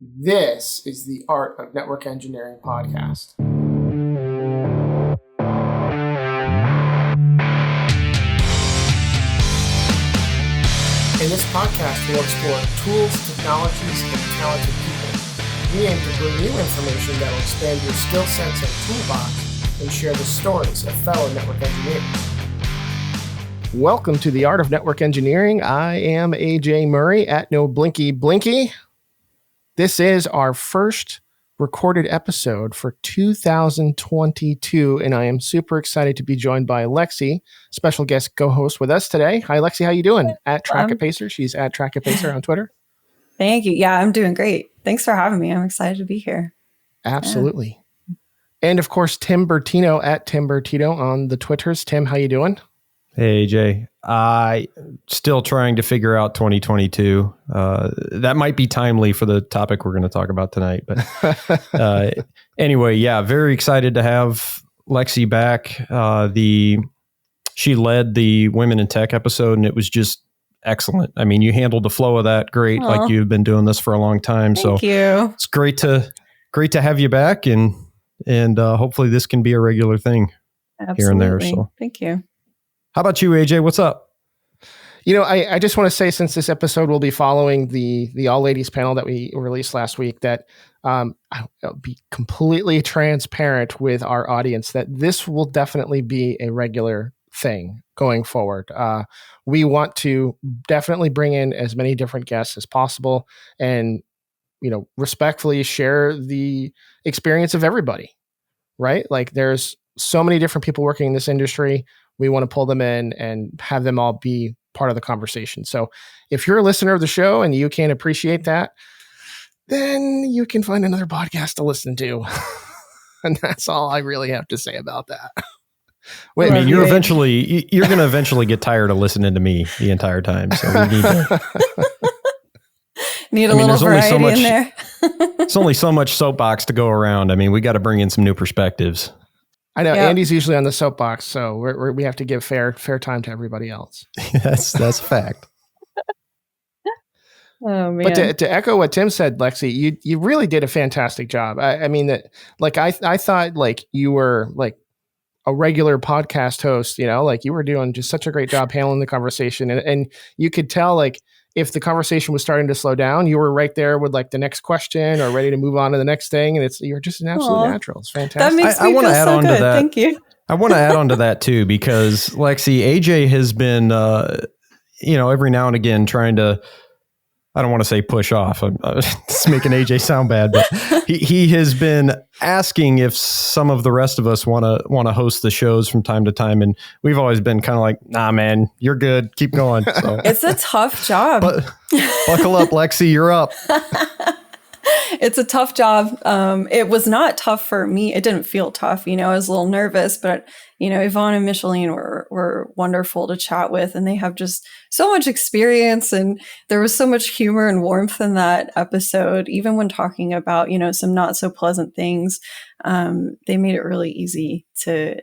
This is the Art of Network Engineering podcast. In this podcast, we'll explore tools, technologies, and talented people. We aim to bring you information that will expand your skill sets and toolbox and share the stories of fellow network engineers. Welcome to the Art of Network Engineering. I am AJ Murray at No Blinky Blinky. This is our first recorded episode for 2022, and I am super excited to be joined by Lexie, special guest co-host with us today. Hi, Lexie. How you doing? At Track It Pacer. She's at Track It Pacer on Twitter. Thank you. Yeah, I'm doing great. Thanks for having me. I'm excited to be here. Absolutely. Yeah. And of course, Tim Bertino at Tim Bertino on the Twitters. Tim, how you doing? Hey, AJ. Still trying to figure out 2022. That might be timely for the topic we're going to talk about tonight. But anyway, yeah, very excited to have Lexie back. She led the Women in Tech episode, and it was just excellent. I mean, you handled the flow of that great, like you've been doing this for a long time. Thank you. It's great to have you back, and hopefully this can be a regular thing. Absolutely. Here and there. So thank you. How about you, AJ? What's up? You know, I just want to say, since this episode will be following the all ladies panel that we released last week, that I'll be completely transparent with our audience that this will definitely be a regular thing going forward. We want to definitely bring in as many different guests as possible and, you know, respectfully share the experience of everybody, right? Like, there's so many different people working in this industry. We want to pull them in and have them all be part of the conversation. So if you're a listener of the show and you can appreciate that, then you can find another podcast to listen to. And that's all I really have to say about that. Wait, I mean, you're going to eventually get tired of listening to me the entire time. So we need a little variety in there. It's only so much soapbox to go around. I mean, we got to bring in some new perspectives. I know. Yep. Andy's usually on the soapbox, so we have to give fair time to everybody else. That's a fact. Oh, man. But to echo what Tim said, Lexie, you really did a fantastic job. I mean, that, like, I thought, like, you were like a regular podcast host, you know, like you were doing just such a great job handling the conversation, and you could tell, like, if the conversation was starting to slow down, you were right there with, like, the next question or ready to move on to the next thing. And you're just an absolute natural. It's fantastic. That makes me feel so good. Thank you. I want to add on to that too, because Lexie, AJ has been, every now and again trying to, I don't want to say push off. It's making AJ sound bad, but he has been asking if some of the rest of us want to host the shows from time to time, and we've always been kind of like, nah, man, you're good, keep going. So, it's a tough job. But buckle up, Lexie, you're up. It's a tough job. It was not tough for me. It didn't feel tough. You know, I was a little nervous, but, you know, Yvonne and Micheline were wonderful to chat with, and they have just so much experience, and there was so much humor and warmth in that episode. Even when talking about, you know, some not so pleasant things, they made it really easy to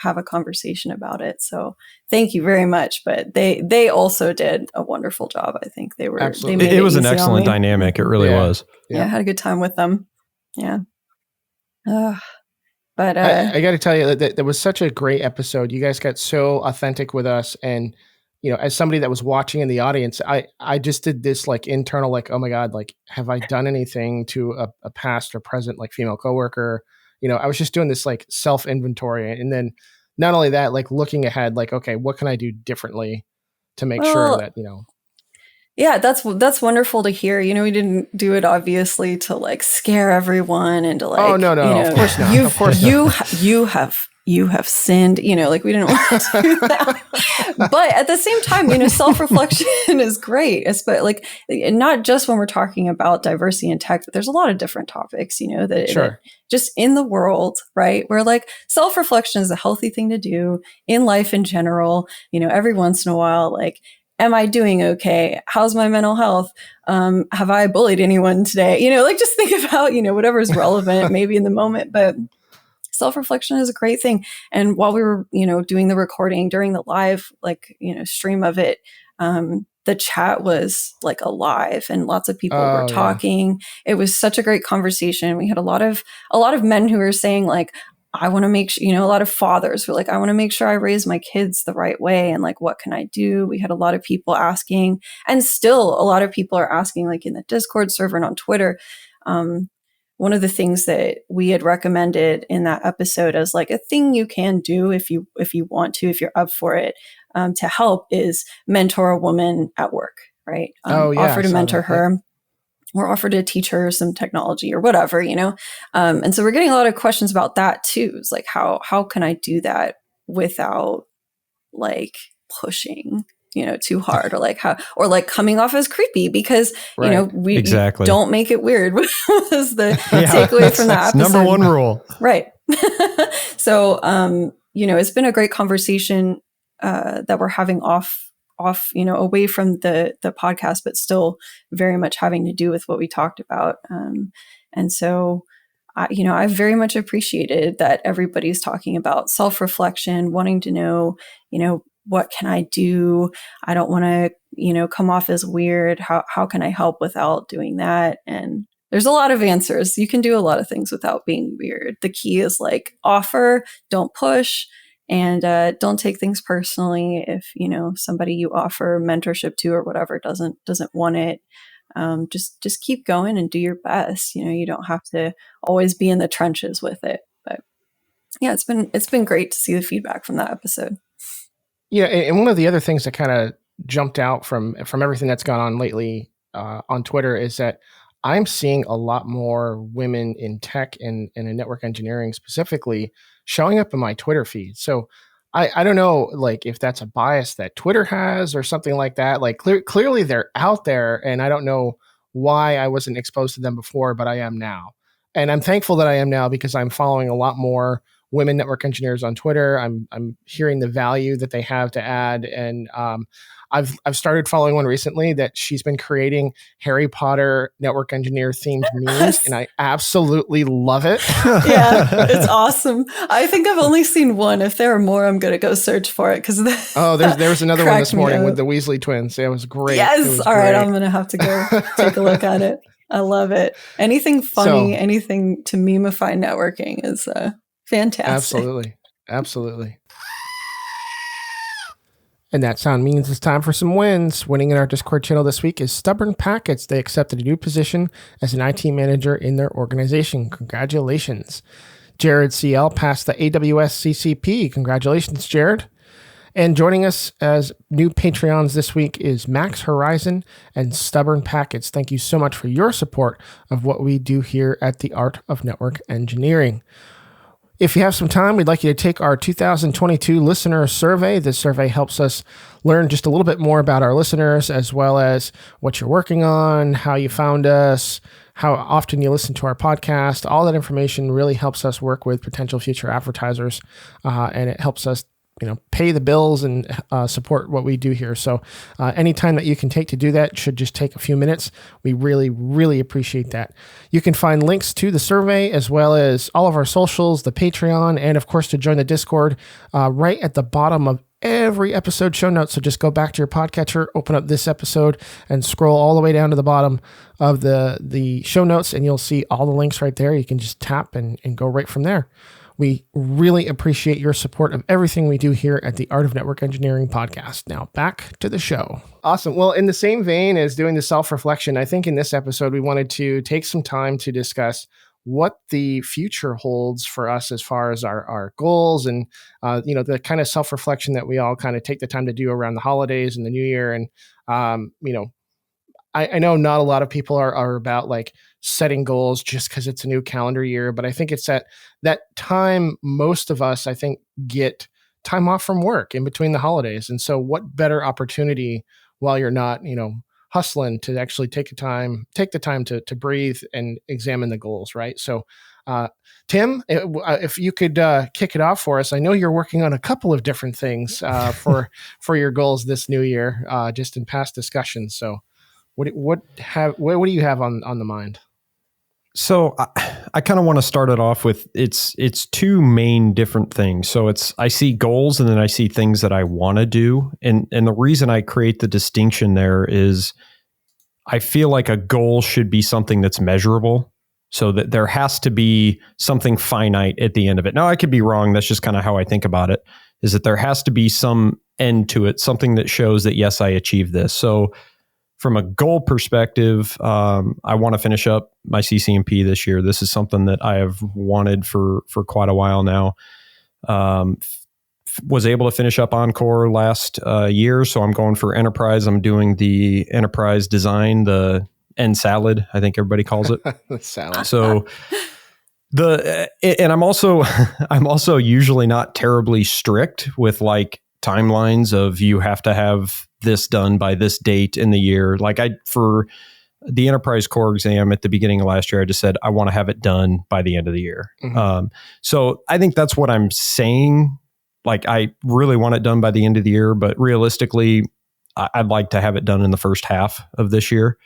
have a conversation about it. So thank you very much. But they also did a wonderful job. I think they were. Absolutely. It was an excellent dynamic. It really was. Yeah, I had a good time with them. Yeah. But I got to tell you that was such a great episode. You guys got so authentic with us, and, you know, as somebody that was watching in the audience, I just did this, like, internal, like, oh my God, like, have I done anything to a past or present, like, female coworker? You know, I was just doing this, like, self inventory, and then not only that, like, looking ahead, like, okay, what can I do differently to make sure that, you know. Yeah, that's wonderful to hear. You know, we didn't do it obviously to, like, scare everyone and to, like, oh no, you know, of course not. Of course you have sinned. You know, like, we didn't want to do that. But at the same time, you know, self-reflection is great. But, like, not just when we're talking about diversity in tech, but there's a lot of different topics, you know, that just in the world, right? Where, like, self-reflection is a healthy thing to do in life in general. You know, every once in a while, like, am I doing okay? How's my mental health? Have I bullied anyone today? You know, like, just think about, you know, whatever's relevant maybe in the moment, but self-reflection is a great thing. And while we were, you know, doing the recording during the live, like, you know, stream of it, the chat was like alive and lots of people were talking. It was such a great conversation. We had a lot of men who were saying like, I want to make sure, a lot of fathers were like, I want to make sure I raise my kids the right way. And like, what can I do? We had a lot of people asking, and still a lot of people are asking, like in the Discord server and on Twitter. One of the things that we had recommended in that episode as like a thing you can do if you want to, if you're up for it, to help is mentor a woman at work, right? Offer to mentor her. Or offer to teach her some technology or whatever, and so we're getting a lot of questions about that too. It's like, how can I do that without like pushing, too hard, or like coming off as creepy, because we don't make it weird was the takeaway from that episode. Number one rule, right? So it's been a great conversation that we're having off, away from the podcast, but still very much having to do with what we talked about. And so, I very much appreciated that everybody's talking about self-reflection, wanting to know, what can I do? I don't want to, come off as weird. How can I help without doing that? And there's a lot of answers. You can do a lot of things without being weird. The key is like offer, don't push. And don't take things personally if somebody you offer mentorship to or whatever doesn't want it. Just keep going and do your best. You don't have to always be in the trenches with it. But yeah, it's been great to see the feedback from that episode. Yeah, and one of the other things that kind of jumped out from everything that's gone on lately on Twitter is that I'm seeing a lot more women in tech and in network engineering specifically showing up in my Twitter feed. So I don't know, like if that's a bias that Twitter has or something like that. Like clearly they're out there, and I don't know why I wasn't exposed to them before, but I am now. And I'm thankful that I am now because I'm following a lot more women network engineers on Twitter. I'm hearing the value that they have to add, and I've started following one recently that she's been creating Harry Potter network engineer themed memes, and I absolutely love it. Yeah, it's awesome. I think I've only seen one. If there are more, I'm gonna go search for it because there was another one this morning with the Weasley twins. It was great. Yes, all right, I'm gonna have to go take a look at it. I love it. Anything funny, anything to memify networking is fantastic. Absolutely. And that sound means it's time for some wins. Winning in our Discord channel this week is Stubborn Packets. They accepted a new position as an IT manager in their organization. Congratulations. Jared CL passed the AWS CCP. Congratulations, Jared. And joining us as new Patreons this week is Max Horizon and Stubborn Packets. Thank you so much for your support of what we do here at the Art of Network Engineering. If you have some time, we'd like you to take our 2022 listener survey. This survey helps us learn just a little bit more about our listeners, as well as what you're working on, how you found us, how often you listen to our podcast. All that information really helps us work with potential future advertisers, and it helps us pay the bills and support what we do here. So any time that you can take to do that should just take a few minutes. We really, really appreciate that. You can find links to the survey as well as all of our socials, the Patreon, and of course to join the Discord right at the bottom of every episode show notes. So just go back to your podcatcher, open up this episode, and scroll all the way down to the bottom of the show notes, and you'll see all the links right there. You can just tap and go right from there. We really appreciate your support of everything we do here at the Art of Network Engineering podcast. Now back to the show. Awesome. Well, in the same vein as doing the self-reflection, I think in this episode, we wanted to take some time to discuss what the future holds for us as far as our goals and, the kind of self-reflection that we all kind of take the time to do around the holidays and the new year. And, I know not a lot of people are about like setting goals just because it's a new calendar year, but I think it's that time most of us, I think, get time off from work in between the holidays. And so what better opportunity while you're not, hustling to actually take the time to breathe and examine the goals, right? So, Tim, if you could kick it off for us. I know you're working on a couple of different things for your goals this new year, just in past discussions. So what do you have on the mind? So I kind of want to start it off with it's two main different things. So I see goals and then I see things that I want to do. And the reason I create the distinction there is I feel like a goal should be something that's measurable, so that there has to be something finite at the end of it. Now, I could be wrong. That's just kind of how I think about it, is that there has to be some end to it, something that shows that, yes, I achieved this. So from a goal perspective, I want to finish up my CCNP this year. This is something that I have wanted for quite a while now. Was able to finish up Encore last year, so I'm going for Enterprise. I'm doing the Enterprise design, the NSALAD, I think everybody calls it. Salad. So and I'm also usually not terribly strict with like timelines of you have to have this done by this date in the year. Like for the Enterprise Core exam at the beginning of last year, I just said, I want to have it done by the end of the year. Mm-hmm. So I think that's what I'm saying. Like, I really want it done by the end of the year, but realistically, I'd like to have it done in the first half of this year.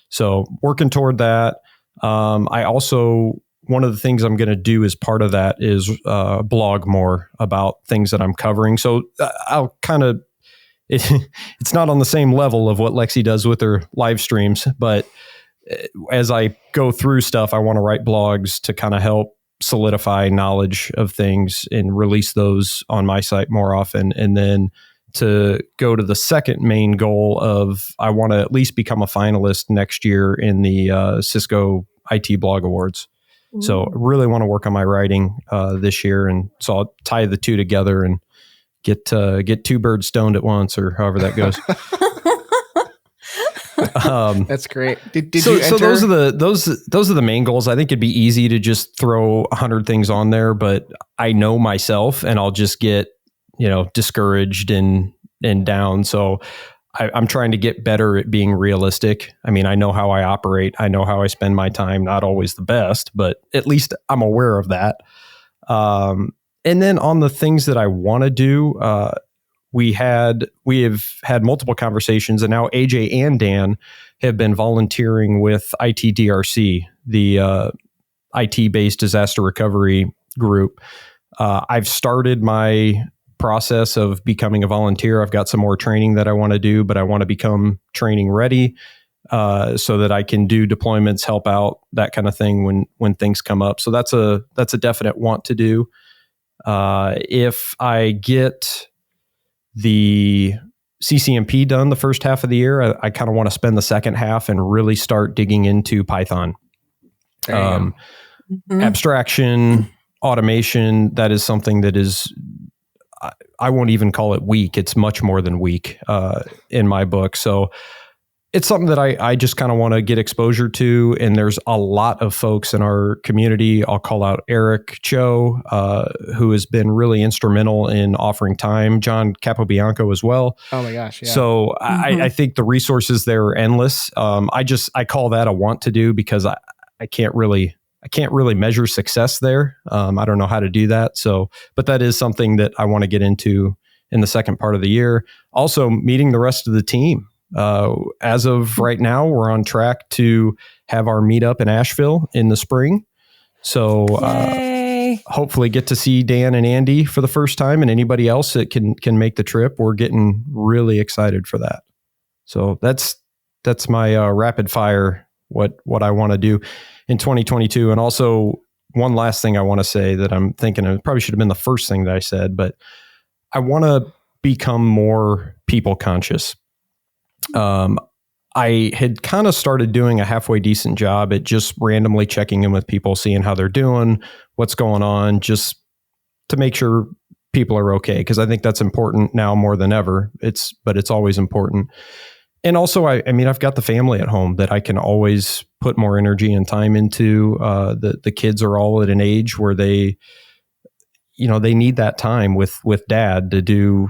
So working toward that. I also, one of the things I'm going to do as part of that is blog more about things that I'm covering. So I'll kind of, it's not on the same level of what Lexie does with her live streams, but as I go through stuff, I want to write blogs to kind of help solidify knowledge of things and release those on my site more often. And then to go to the second main goal of, I want to at least become a finalist next year in the Cisco IT Blog Awards. Ooh. So I really want to work on my writing this year. And so I'll tie the two together and get two birds stoned at once, or however that goes. That's great. Did so, you enter? So those are the main goals. I think it'd be easy to just throw 100 things on there, but I know myself and I'll just get, discouraged and down. So I'm trying to get better at being realistic. I mean, I know how I operate. I know how I spend my time. Not always the best, but at least I'm aware of that. And then on the things that I want to do, we have had multiple conversations, and now AJ and Dan have been volunteering with ITDRC, the IT-based disaster recovery group. I've started my process of becoming a volunteer. I've got some more training that I want to do, but I want to become training ready so that I can do deployments, help out, that kind of thing when things come up. So that's a definite want to do. If I get the CCNP done the first half of the year, I kind of want to spend the second half and really start digging into Python. Abstraction, automation, that is something that is, I won't even call it weak. It's much more than weak in my book. So it's something that I just kind of want to get exposure to. And there's a lot of folks in our community. I'll call out Eric Cho, who has been really instrumental in offering time. John Capobianco as well. Oh my gosh. Yeah. So I think the resources there are endless. I call that a want to do because I can't really measure success there. I don't know how to do that. So, but that is something that I want to get into in the second part of the year. Also meeting the rest of the team. As of right now, we're on track to have our meetup in Asheville in the spring. So hopefully get to see Dan and Andy for the first time, and anybody else that can make the trip. We're getting really excited for that. So that's my rapid fire, what I want to do in 2022. And also one last thing I want to say that I'm thinking of, probably should have been the first thing that I said, but I want to become more people conscious. I had kind of started doing a halfway decent job at just randomly checking in with people, seeing how they're doing, what's going on, just to make sure people are okay. Because I think that's important now more than ever. But it's always important. And also, I've got the family at home that I can always put more energy and time into. The kids are all at an age where they need that time with dad to do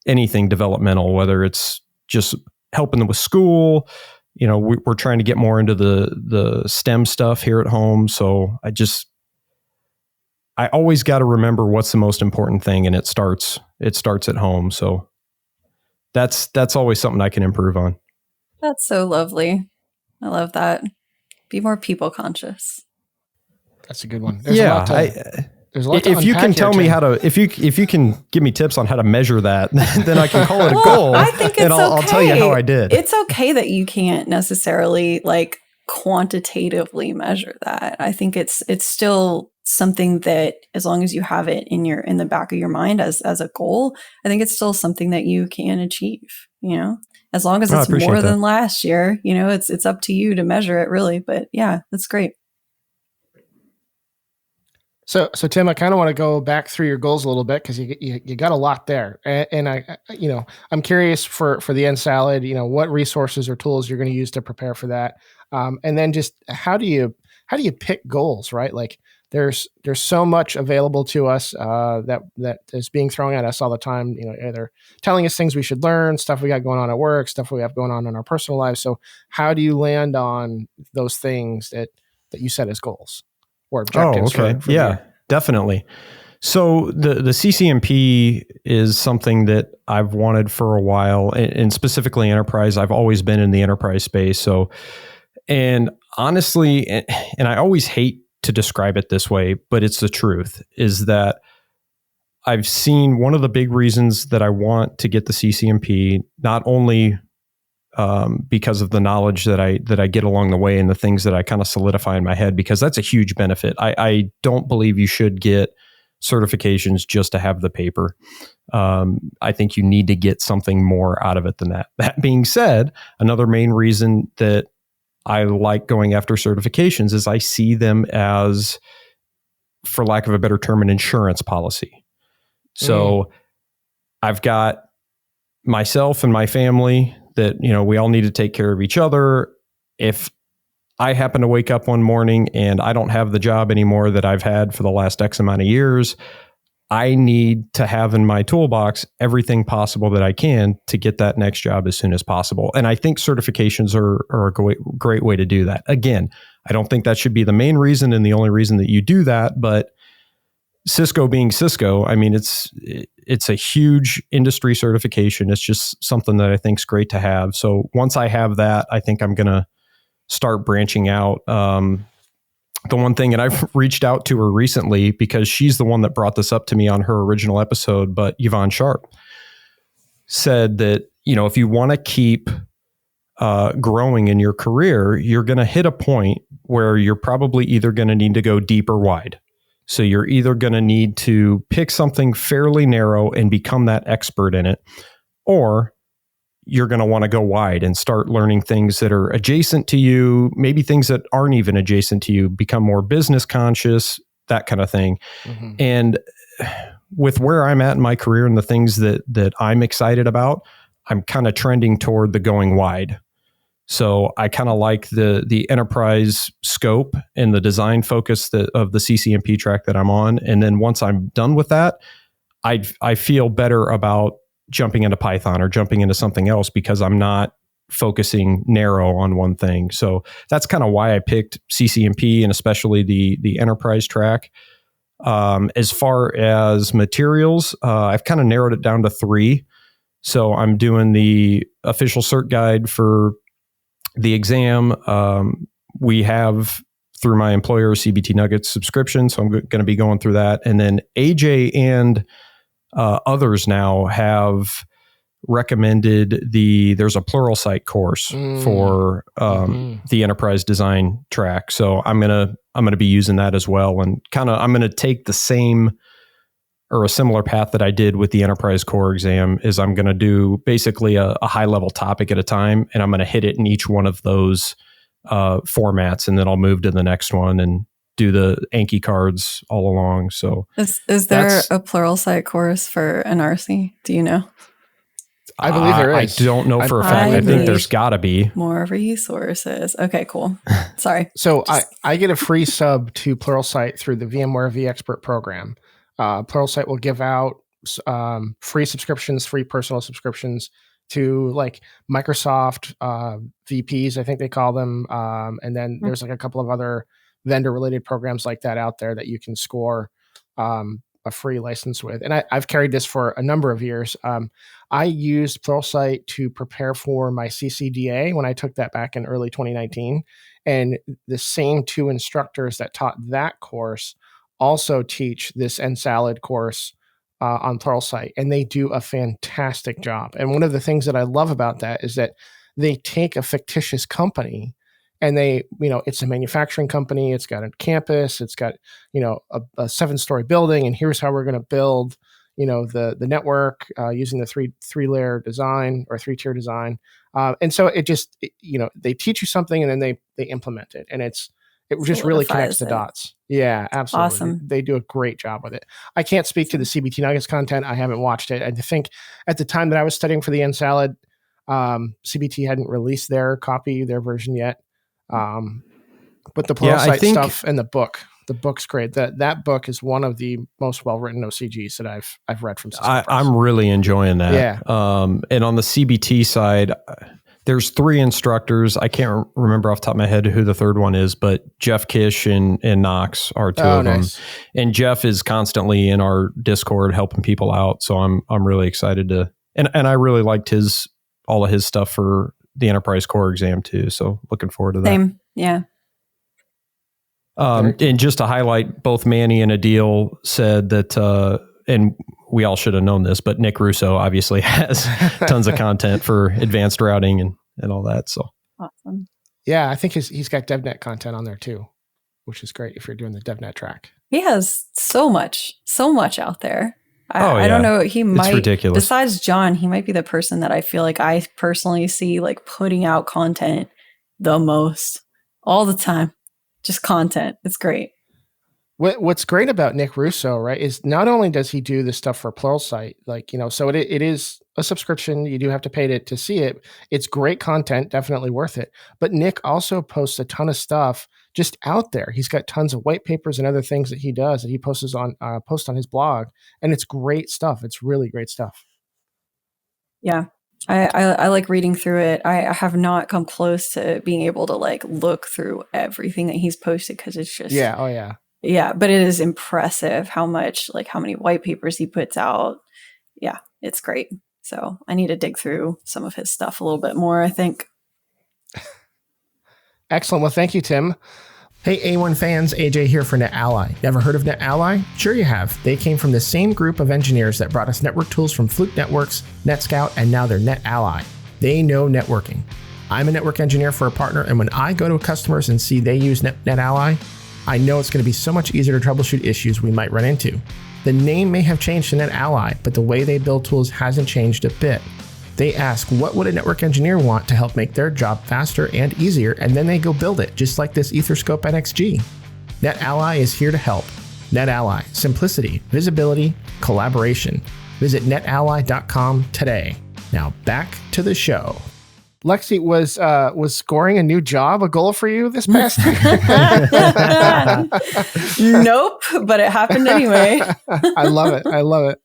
anything developmental, whether it's just helping them with school. We're trying to get more into the STEM stuff here at home. So I always got to remember what's the most important thing, and it starts at home. So that's always something I can improve on. That's so lovely. I love that. Be more people conscious. That's a good one. There's a lot to, there's a lot to if you can tell me how to, if you can give me tips on how to measure that, then I can call it a goal. I think it's I'll tell you how I did. It's okay that you can't necessarily like quantitatively measure that. I think it's still something that, as long as you have it in the back of your mind as a goal, I think it's still something that you can achieve, you know, as long as it's more than last year, you know, it's up to you to measure it really. But yeah, that's great. So Tim, I kind of want to go back through your goals a little bit, because you got a lot there, and I, you know, I'm curious for the End Salad, you know, what resources or tools you're going to use to prepare for that, and then just how do you pick goals, right? Like there's so much available to us that is being thrown at us all the time. You know, either telling us things we should learn, stuff we got going on at work, stuff we have going on in our personal lives. So how do you land on those things that you set as goals or objectives? Oh, okay. Yeah, definitely. So the CCNP is something that I've wanted for a while, and specifically enterprise. I've always been in the enterprise space. So, and honestly, and I always hate to describe it this way, but it's the truth, is that I've seen one of the big reasons that I want to get the CCNP, not only because of the knowledge that I get along the way and the things that I kind of solidify in my head, because that's a huge benefit. I don't believe you should get certifications just to have the paper. I think you need to get something more out of it than that. That being said, another main reason that I like going after certifications is I see them as, for lack of a better term, an insurance policy. So I've got myself and my family that, you know, we all need to take care of each other. If I happen to wake up one morning and I don't have the job anymore that I've had for the last X amount of years, I need to have in my toolbox everything possible that I can to get that next job as soon as possible. And I think certifications are a great way to do that. Again, I don't think that should be the main reason and the only reason that you do that, but Cisco being Cisco, I mean, it's a huge industry certification. It's just something that I think is great to have. So once I have that, I think I'm going to start branching out. The one thing, and I've reached out to her recently because she's the one that brought this up to me on her original episode, but Yvonne Sharp said that, you know, if you want to keep growing in your career, you're going to hit a point where you're probably either going to need to go deep or wide. So you're either going to need to pick something fairly narrow and become that expert in it, or you're going to want to go wide and start learning things that are adjacent to you, maybe things that aren't even adjacent to you, become more business conscious, that kind of thing. Mm-hmm. And with where I'm at in my career and the things that I'm excited about, I'm kind of trending toward the going wide. So I kind of like the enterprise scope and the design focus of the CCNP track that I'm on. And then once I'm done with that, I feel better about jumping into Python or jumping into something else because I'm not focusing narrow on one thing. So that's kind of why I picked CCNP and especially the enterprise track. As far as materials, I've kind of narrowed it down to 3. So I'm doing the official cert guide for the exam. We have, through my employer, CBT Nuggets subscription. So I'm going to be going through that. And then AJ and others now have recommended there's a Pluralsight course for the enterprise design track. So I'm going to be using that as well. And I'm going to take the same or a similar path that I did with the enterprise core exam. Is I'm going to do basically a high level topic at a time, and I'm going to hit it in each one of those formats, and then I'll move to the next one and do the Anki cards all along. So is there a Pluralsight course for NRC? Do you know? I believe there is. I don't know for a fact. I think there's got to be more resources. Okay, cool. Sorry. So I get a free sub to Pluralsight through the VMware vExpert program. Pluralsight will give out free subscriptions, free personal subscriptions to like Microsoft VPs, I think they call them. And then there's like a couple of other vendor related programs like that out there that you can score a free license with. And I've carried this for a number of years. I used Pluralsight to prepare for my CCDA when I took that back in early 2019. And the same two instructors that taught that course also teach this NSalad course on Pluralsight, and they do a fantastic job. And one of the things that I love about that is that they take a fictitious company and they, it's a manufacturing company. It's got a campus. It's got, a 7-story building. And here's how we're going to build, the network using the three-layer design or 3-tier design. And so it just, they teach you something and then they implement it. And it just really connects the dots. Yeah, absolutely. Awesome. They do a great job with it. I can't speak to the CBT Nuggets content. I haven't watched it. I think at the time that I was studying for the NSalad, CBT hadn't released their version yet. But the Pluralsight stuff and the book's great. That book is one of the most well-written OCGs that I've read from Cisco Press. I'm really enjoying that. Yeah. And on the CBT side, there's 3 instructors. I can't remember off the top of my head who the third one is, but Jeff Kish and Knox are 2 of them. And Jeff is constantly in our Discord helping people out. So I'm really excited to, and I really liked all of his stuff for the Enterprise Core exam too. So looking forward to that. Same. Yeah. And just to highlight, both Manny and Adil said that, and we all should have known this, but Nick Russo obviously has tons of content for advanced routing and all that. So awesome. Yeah, I think he's got DevNet content on there too, which is great if you're doing the DevNet track. He has so much out there. I don't know. He might, it's ridiculous. Besides John, he might be the person that I feel like I personally see like putting out content the most all the time. Just content. It's great. What's great about Nick Russo, right, is not only does he do this stuff for Pluralsight, so it is a subscription. You do have to pay to see it. It's great content, definitely worth it. But Nick also posts a ton of stuff just out there. He's got tons of white papers and other things that he does that he posts on his blog, and it's great stuff. It's really great stuff. Yeah. I like reading through it. I have not come close to being able to like look through everything that he's posted because it's just yeah, but it is impressive how many white papers he puts out. Yeah, it's great. So I need to dig through some of his stuff a little bit more, I think. Excellent. Well, thank you, Tim. Hey, A1 fans, AJ here for NetAlly. Never heard of NetAlly? Sure you have. They came from the same group of engineers that brought us network tools from Fluke Networks, NetScout, and now they're NetAlly. They know networking. I'm a network engineer for a partner, and when I go to customers and see they use NetAlly, I know it's going to be so much easier to troubleshoot issues we might run into. The name may have changed to NetAlly, but the way they build tools hasn't changed a bit. They ask, what would a network engineer want to help make their job faster and easier, and then they go build it, just like this Etherscope NXG. NetAlly is here to help. NetAlly, simplicity, visibility, collaboration. Visit netally.com today. Now back to the show. Lexie, was scoring a new job a goal for you this past year? Nope, but it happened anyway. I love it.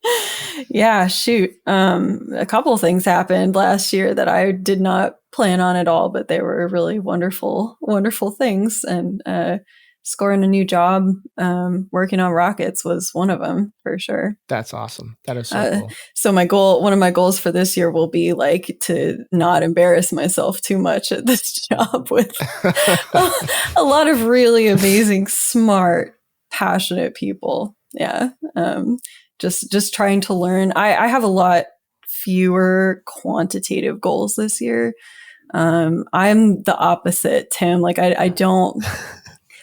Yeah, shoot. A couple of things happened last year that I did not plan on at all, but they were really wonderful things. And scoring a new job, working on rockets was one of them for sure. That's awesome. That is so cool. So one of my goals for this year will be like to not embarrass myself too much at this job with a lot of really amazing, smart, passionate people. Yeah. Just trying to learn. I have a lot fewer quantitative goals this year. I'm the opposite, Tim. Like I don't.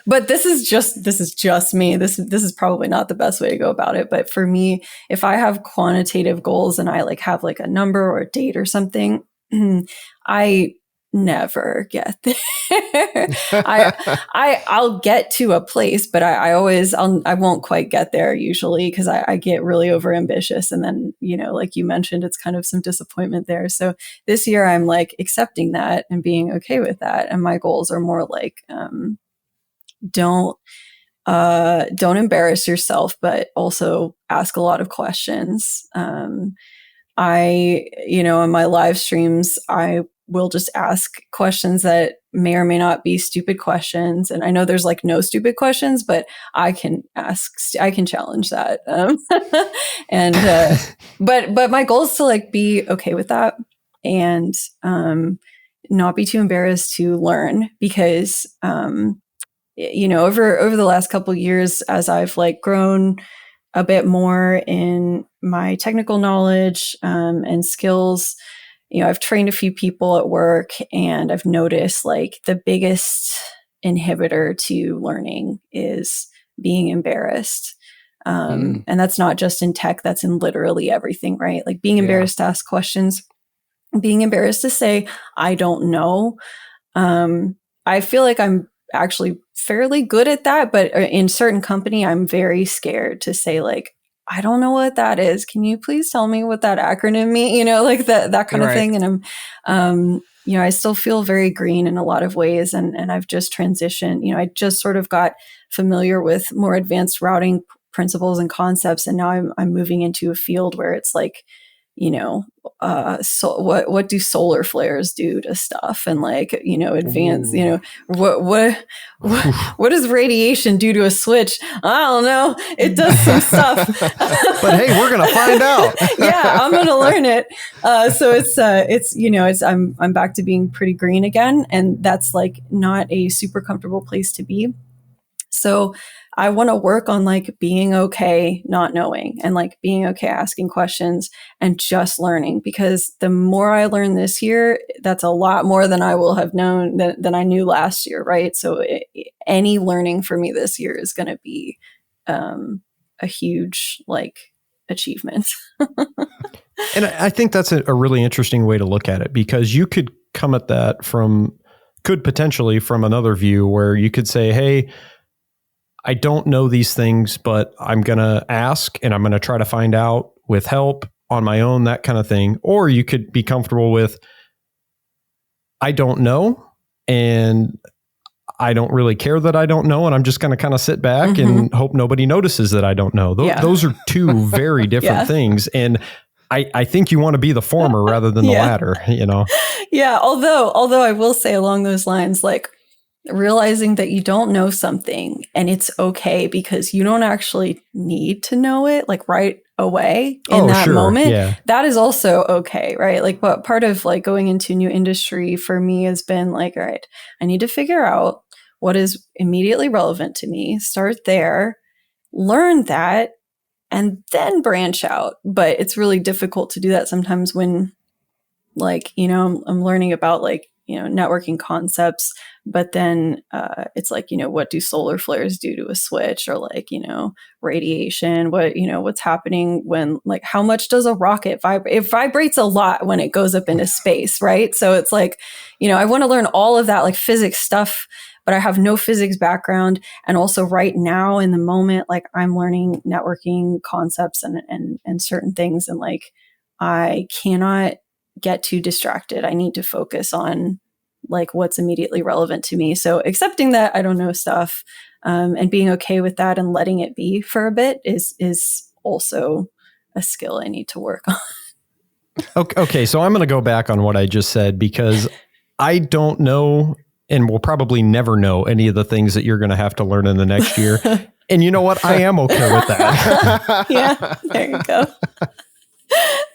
But this is just me. This is probably not the best way to go about it. But for me, if I have quantitative goals and I like have like a number or a date or something, I never get there. I'll get to a place, but I won't quite get there usually because I get really overambitious. And then, like you mentioned, it's kind of some disappointment there. So this year I'm like accepting that and being okay with that. And my goals are more like, don't embarrass yourself, but also ask a lot of questions. In my live streams, I will just ask questions that may or may not be stupid questions. And I know there's like no stupid questions, but I can challenge that. But my goal is to like be okay with that and not be too embarrassed to learn, because over the last couple of years, as I've like grown a bit more in my technical knowledge and skills, I've trained a few people at work, and I've noticed like the biggest inhibitor to learning is being embarrassed. And that's not just in tech, that's in literally everything, right? Like being embarrassed to ask questions, being embarrassed to say, I don't know. I feel like I'm actually fairly good at that, but in certain company, I'm very scared to say like, I don't know what that is. Can you please tell me what that acronym means? Like that kind of thing. And I'm, I still feel very green in a lot of ways. And I've just transitioned, I just sort of got familiar with more advanced routing principles and concepts. And now I'm moving into a field where it's like, so what do solar flares do to stuff, and like, advanced, what does radiation do to a switch? I don't know. It does some stuff. But hey, we're going to find out. Yeah, I'm going to learn it. So I'm back to being pretty green again. And that's like not a super comfortable place to be. So I want to work on like being okay not knowing, and like being okay asking questions and just learning, because the more I learn this year, that's a lot more than I will have known than I knew last year, right? So any learning for me this year is going to be a huge like achievement. And I think that's a really interesting way to look at it, because you could come at that could potentially from another view, where you could say, hey, I don't know these things, but I'm going to ask and I'm going to try to find out with help on my own, that kind of thing. Or you could be comfortable with, I don't know, and I don't really care that I don't know, and I'm just going to kind of sit back and hope nobody notices that I don't know. Those are two very different things. And I think you want to be the former rather than the latter, Yeah. Although I will say along those lines, like, realizing that you don't know something and it's okay, because you don't actually need to know it like right away in that moment. Yeah. That is also okay, right? Like, but part of like going into a new industry for me has been like, all right, I need to figure out what is immediately relevant to me, start there, learn that, and then branch out. But it's really difficult to do that sometimes when like, I'm learning about like, networking concepts, but then it's like, what do solar flares do to a switch, or like, radiation, what's happening when, like, how much does a rocket vibrate? It vibrates a lot when it goes up into space, right? So it's like, I want to learn all of that like physics stuff, but I have no physics background. And also right now in the moment, like I'm learning networking concepts and certain things. And like, I cannot get too distracted. I need to focus on like what's immediately relevant to me. So accepting that I don't know stuff, and being okay with that and letting it be for a bit is also a skill I need to work on. Okay. So I'm going to go back on what I just said, because I don't know, and will probably never know any of the things that you're going to have to learn in the next year. And you know what? I am okay with that. Yeah, there you go.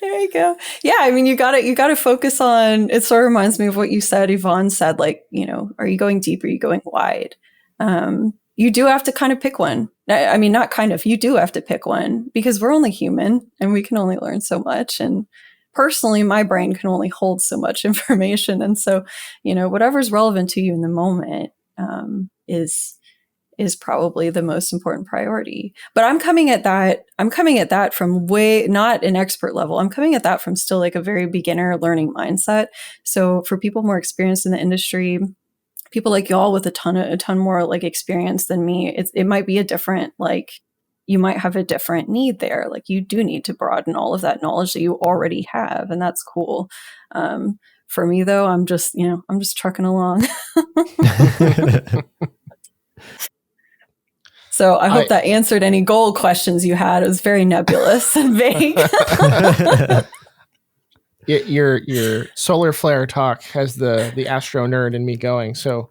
There you go. Yeah, I mean, you got to focus on. It sort of reminds me of what you said. Yvonne said, like, are you going deep? Or are you going wide? You do have to kind of pick one. I mean, not kind of. You do have to pick one, because we're only human and we can only learn so much. And personally, my brain can only hold so much information. And so, whatever's relevant to you in the moment is probably the most important priority. But I'm coming at that from way, not an expert level. I'm coming at that from still like a very beginner learning mindset. So for people more experienced in the industry, people like y'all with a ton more like experience than me, it might be a different, like, you might have a different need there. Like, you do need to broaden all of that knowledge that you already have. And that's cool. For me though, I'm just trucking along. So I hope that answered any goal questions you had. It was very nebulous and vague. Your solar flare talk has the astro nerd in me going. So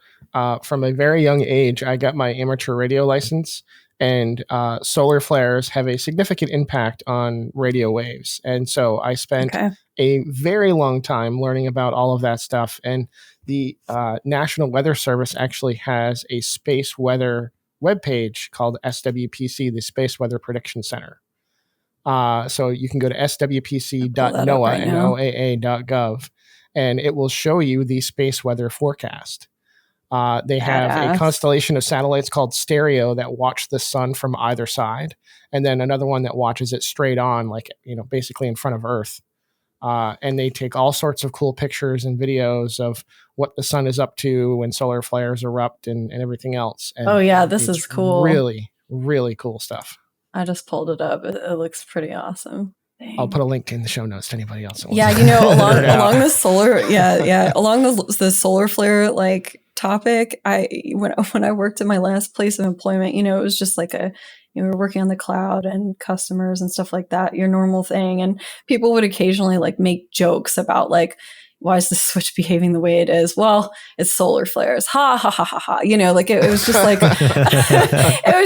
from a very young age, I got my amateur radio license, and solar flares have a significant impact on radio waves. And so I spent a very long time learning about all of that stuff. And the National Weather Service actually has a space weather webpage called SWPC, the Space Weather Prediction Center. So you can go to swpc.noaa.gov, and it will show you the space weather forecast. They have a constellation of satellites called Stereo that watch the sun from either side, and then another one that watches it straight on, like, basically in front of Earth. And they take all sorts of cool pictures and videos of what the sun is up to when solar flares erupt and everything else. And this is cool. Really, really cool stuff. I just pulled it up. It looks pretty awesome. Dang. I'll put a link in the show notes to anybody else. Along the solar, along the solar flare topic. When I worked at my last place of employment, it was just like we were working on the cloud and customers and stuff like that, your normal thing. And people would occasionally make jokes about why is the switch behaving the way it is? Well, it's solar flares. Ha ha ha ha ha. It was just it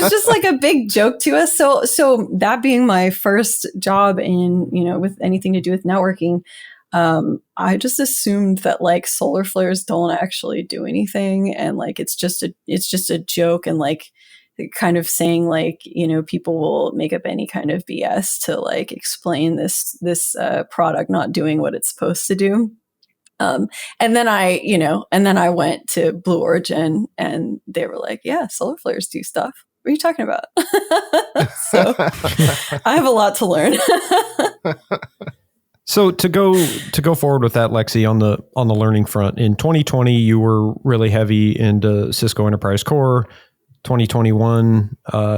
was just a big joke to us. So that being my first job in, with anything to do with networking, I just assumed that solar flares don't actually do anything, and it's just a joke, and kind of saying people will make up any kind of BS to explain this product not doing what it's supposed to do. And then I went to Blue Origin, and they were like, yeah, solar flares do stuff. What are you talking about? So I have a lot to learn. So to go forward with that, Lexie, on the learning front, in 2020, you were really heavy into Cisco Enterprise Core. 2021,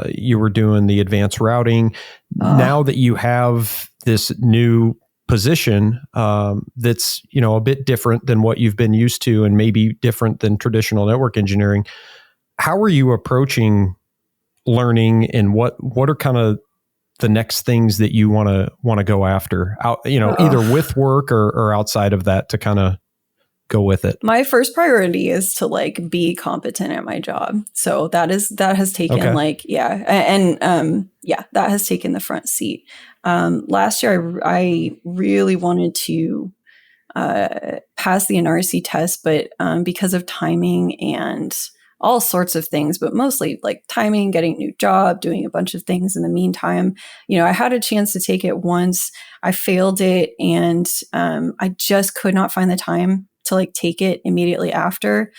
you were doing the advanced routing. Now that you have this new position that's a bit different than what you've been used to, and maybe different than traditional network engineering, how are you approaching learning, and what are kind of the next things that you want to go after out, either with work or outside of that, to kind of go with it? My first priority is to be competent at my job. So that has taken that has taken the front seat. Last year, I really wanted to pass the NRC test, but because of timing and all sorts of things, but mostly timing, getting a new job, doing a bunch of things in the meantime, I had a chance to take it once. I failed it, and I just could not find the time to take it immediately after.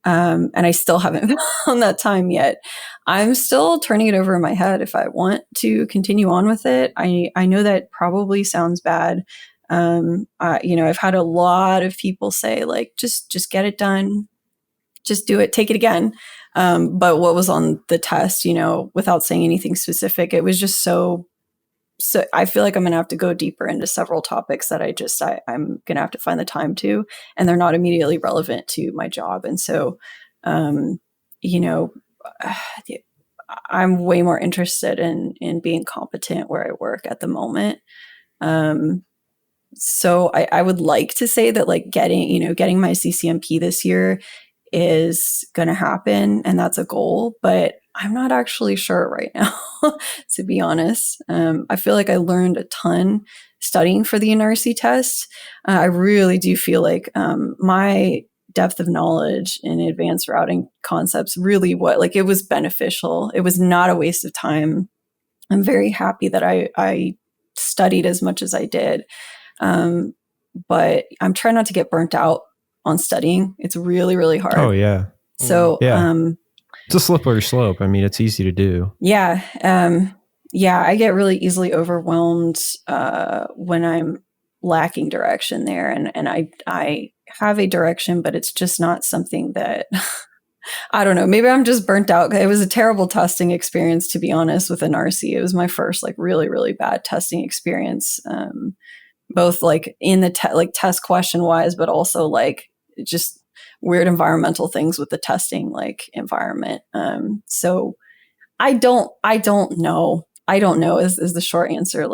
And I still haven't found that time yet. I'm still turning it over in my head if I want to continue on with it. I know that probably sounds bad. I've had a lot of people say just get it done, just do it, take it again. But what was on the test, without saying anything specific, it was just so I feel like I'm going to have to go deeper into several topics that I'm going to have to find the time to, and they're not immediately relevant to my job. And so, I'm way more interested in being competent where I work at the moment. So I would like to say that getting my CCMP this year is going to happen, and that's a goal, but I'm not actually sure right now, to be honest. I feel like I learned a ton studying for the NRC test. I really do feel like my depth of knowledge in advanced routing concepts really it was beneficial. It was not a waste of time. I'm very happy that I studied as much as I did. But I'm trying not to get burnt out on studying. It's really, really hard. Oh, yeah. So, it's a slippery slope. I mean, it's easy to do. Yeah. I get really easily overwhelmed when I'm lacking direction there. And I have a direction, but it's just not something that, I don't know, maybe I'm just burnt out. It was a terrible testing experience, to be honest, with an RC. It was my first really, really bad testing experience, both in the test question wise, but also just weird environmental things with the testing environment. So I don't know is the short answer.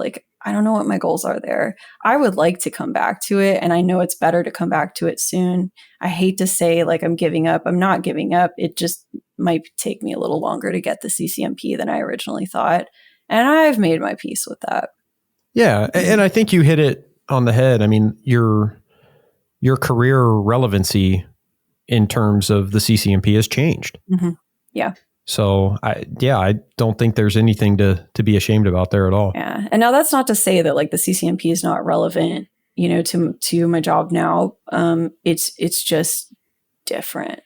I don't know what my goals are there. I would like to come back to it, and I know it's better to come back to it soon. I hate to say like I'm giving up. I'm not giving up. It just might take me a little longer to get the CCMP than I originally thought. And I've made my peace with that. Yeah. And I think you hit it on the head. I mean, your career relevancy in terms of the CCMP has changed. Mm-hmm. Yeah. So I don't think there's anything to be ashamed about there at all. Yeah. And now that's not to say that like the CCMP is not relevant, to my job now. It's just different.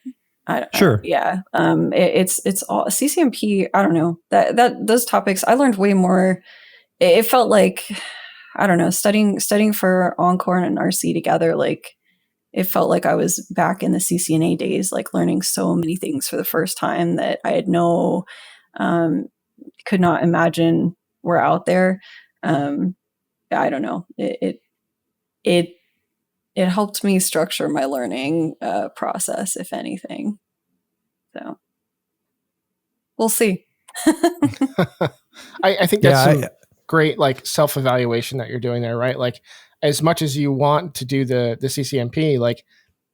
Sure. Yeah. It's all CCMP. I don't know that those topics I learned way more. It felt like, I don't know, studying for Encore and RC together. Like it felt like I was back in the CCNA days, like learning so many things for the first time that I had could not imagine were out there. I don't know. It helped me structure my learning process, if anything. So we'll see. I think that's some great like self-evaluation that you're doing there, right? Like as much as you want to do the CCMP, like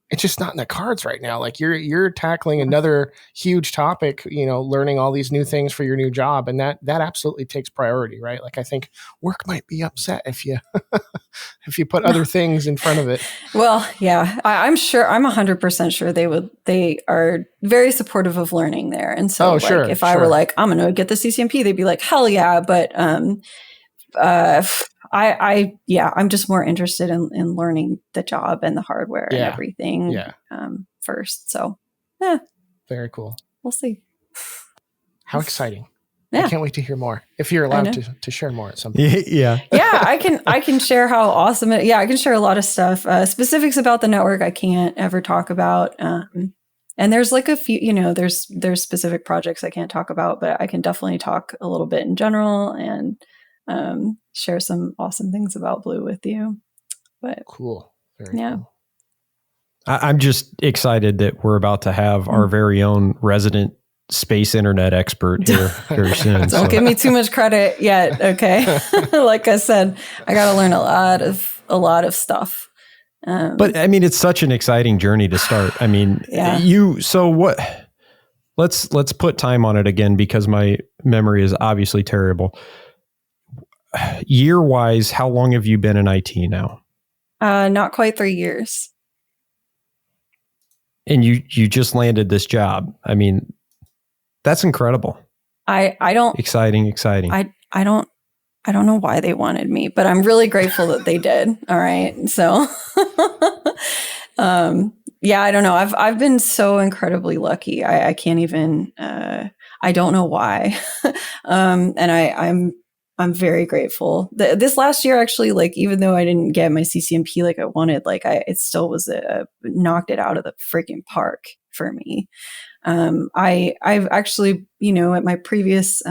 it's just not in the cards right now. Like you're tackling another huge topic, learning all these new things for your new job. And that absolutely takes priority, right? Like I think work might be upset if you put other things in front of it. Well, yeah, I'm sure, I'm 100% sure they are very supportive of learning there. And so if I were like, I'm going to get the CCMP, they'd be like, hell yeah. But, I'm just more interested in learning the job and the hardware and everything first. So, very cool. We'll see. How exciting! Yeah. I can't wait to hear more. If you're allowed to share more at some point. Yeah, I can share how awesome it. Yeah, I can share a lot of stuff. Specifics about the network I can't ever talk about. And there's like a few, there's specific projects I can't talk about, but I can definitely talk a little bit in general and share some awesome things about Blue with you. But cool. Very cool. I'm just excited that we're about to have our very own resident space internet expert here very soon. Don't give me too much credit yet. Okay. Like I said, I got to learn a lot of stuff. But I mean, it's such an exciting journey to start. I mean, let's put time on it again, because my memory is obviously terrible. Year-wise, how long have you been in IT now? Not quite 3 years. And you just landed this job. I mean, that's incredible. I don't exciting. I don't know why they wanted me, but I'm really grateful that they did. All right. So I don't know. I've been so incredibly lucky. I can't even I don't know why. And I'm very grateful. This last year, actually, like, even though I didn't get my CCMP like I wanted, like it still was knocked it out of the freaking park for me. I've actually, at my previous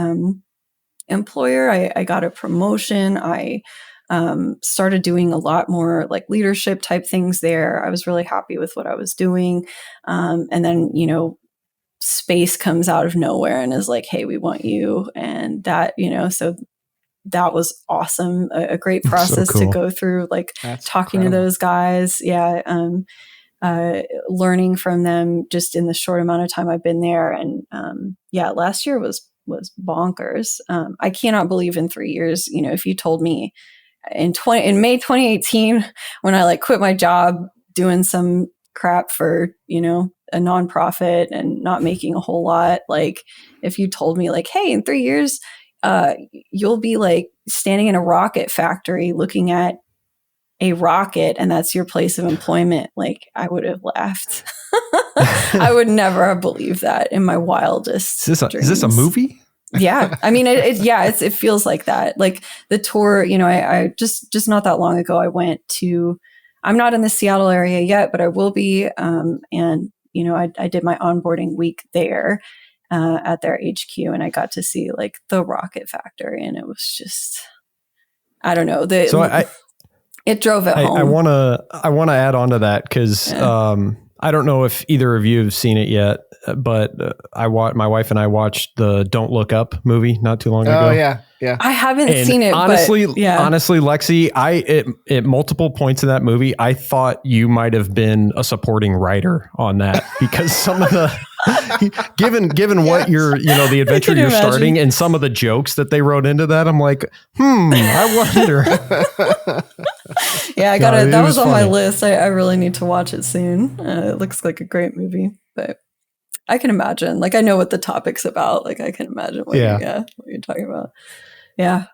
employer, I got a promotion. I started doing a lot more like leadership type things there. I was really happy with what I was doing. And then, space comes out of nowhere and is like, hey, we want you. And that, so that was awesome. A great process to go through, like That's talking incredible. to those guys. Yeah. Learning from them just in the short amount of time I've been there. And last year was bonkers. I cannot believe in 3 years, if you told me in May 2018, when I like quit my job doing some crap for, a nonprofit and not making a whole lot, like if you told me like, hey, in 3 years, you'll be like standing in a rocket factory looking at a rocket and that's your place of employment, like I would have laughed. I would never have believed that in my wildest dreams. Is this a movie? Yeah. I mean, it feels like that. Like the tour, I just not that long ago, I went to, I'm not in the Seattle area yet, but I will be. And, I did my onboarding week there at their HQ, and I got to see like the rocket factory, and it was just, I don't know. It drove it home. I want to add on to that because I don't know if either of you have seen it yet, but my wife and I watched the Don't Look Up movie not too long ago. Oh yeah. I haven't And seen it, honestly, but yeah. honestly, Lexie, at multiple points in that movie, I thought you might have been a supporting writer on that because some of the given what the adventure you're starting and some of the jokes that they wrote into that, I'm like, I wonder. Yeah, I got it. That was on my list. I really need to watch it soon. It looks like a great movie, but I can imagine. Like, I know what the topic's about. Like, I can imagine what you're talking about. Yeah.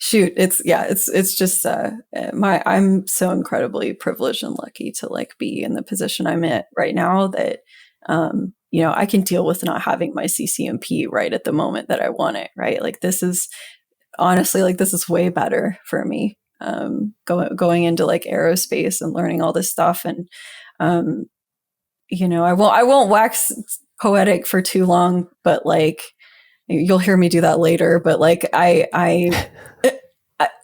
Shoot, it's just I'm so incredibly privileged and lucky to like be in the position I'm at right now that I can deal with not having my CCMP right at the moment that I want it, right? Like, this is honestly, like, this is way better for me. Going into like aerospace and learning all this stuff, and I won't wax poetic for too long, but like, you'll hear me do that later. But like,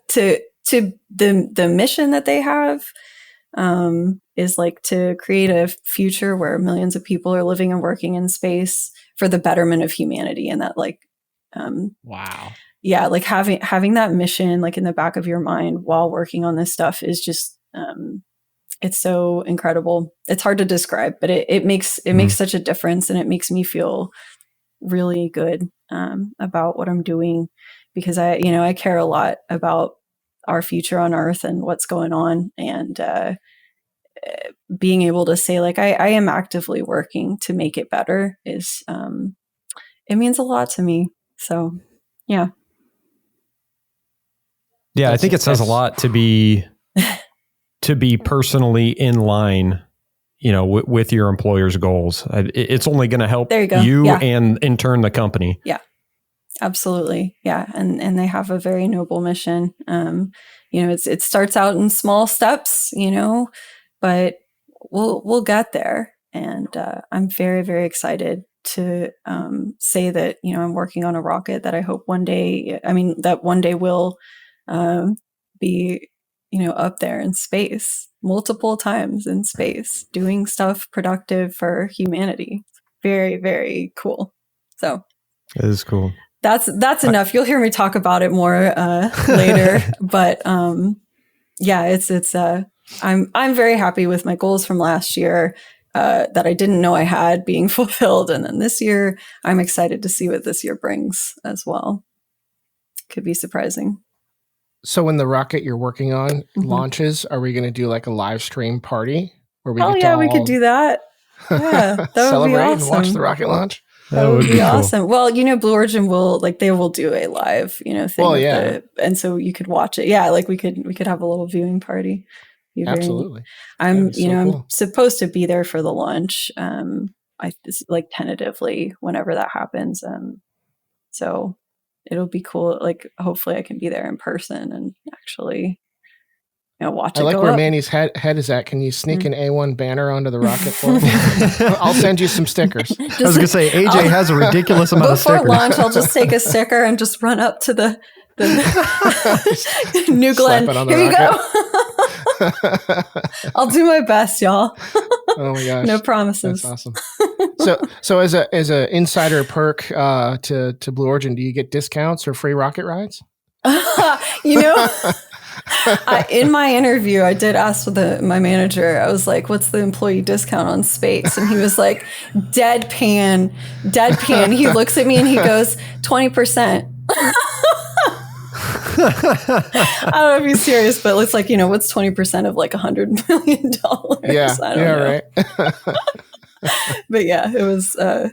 to the mission that they have is like to create a future where millions of people are living and working in space for the betterment of humanity, and that like, wow. Yeah, like having that mission like in the back of your mind while working on this stuff is just it's so incredible. It's hard to describe, but it makes such a difference, and it makes me feel really good about what I'm doing, because I care a lot about our future on Earth and what's going on, and being able to say like I am actively working to make it better is it means a lot to me. So yeah. Yeah, I think it says a lot to be personally in line, with your employer's goals. It's only going to help you and in turn the company. Yeah, absolutely. Yeah, and they have a very noble mission. It starts out in small steps, but we'll get there. And I'm very, very excited to say that I'm working on a rocket that I hope one day will be up there in space multiple times in space doing stuff productive for humanity. Very, very cool. So it is cool. That's enough. You'll hear me talk about it more later, but it's I'm very happy with my goals from last year that I didn't know I had being fulfilled, and then this year I'm excited to see what this year brings as well. Could be surprising. So when the rocket you're working on launches, are we going to do like a live stream party where we we could do that. Yeah, that celebrate would be awesome. And watch the rocket launch? That would be awesome. Cool. Well, Blue Origin will do a live, thing. Well, yeah. And so you could watch it. Yeah, like we could have a little viewing party. Absolutely. I'm supposed to be there for the launch. Like tentatively whenever that happens. So it'll be cool. Like, hopefully I can be there in person and actually, watch it. I like go where up. Manny's head is at. Can you sneak an A1 banner onto the rocket for me? I'll send you some stickers. I was going to say, AJ has a ridiculous amount of stickers. Before launch, I'll just take a sticker and just run up to the New Glenn. Here you go. I'll do my best, y'all. Oh my gosh. No promises. That's awesome. So as a insider perk to Blue Origin, do you get discounts or free rocket rides? In my interview, I did ask my manager, I was like, what's the employee discount on space? And he was like, deadpan. He looks at me and he goes, 20%. I don't know if he's serious, but it's like, what's 20% of like $100 million? Yeah, I don't know. Right. But yeah, it was, I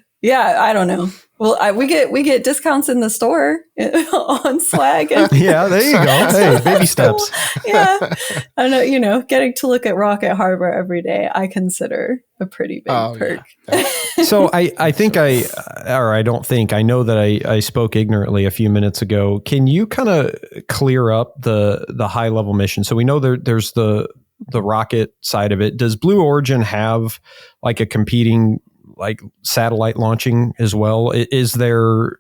don't know. Well, we get discounts in the store on swag. Yeah, there you go. Hey, baby steps. Yeah, I know. Getting to look at rocket hardware every day, I consider a pretty big perk. Yeah. So I think I know that I spoke ignorantly a few minutes ago. Can you kind of clear up the high level mission? So we know there's the rocket side of it. Does Blue Origin have like a competing like satellite launching as well? Is there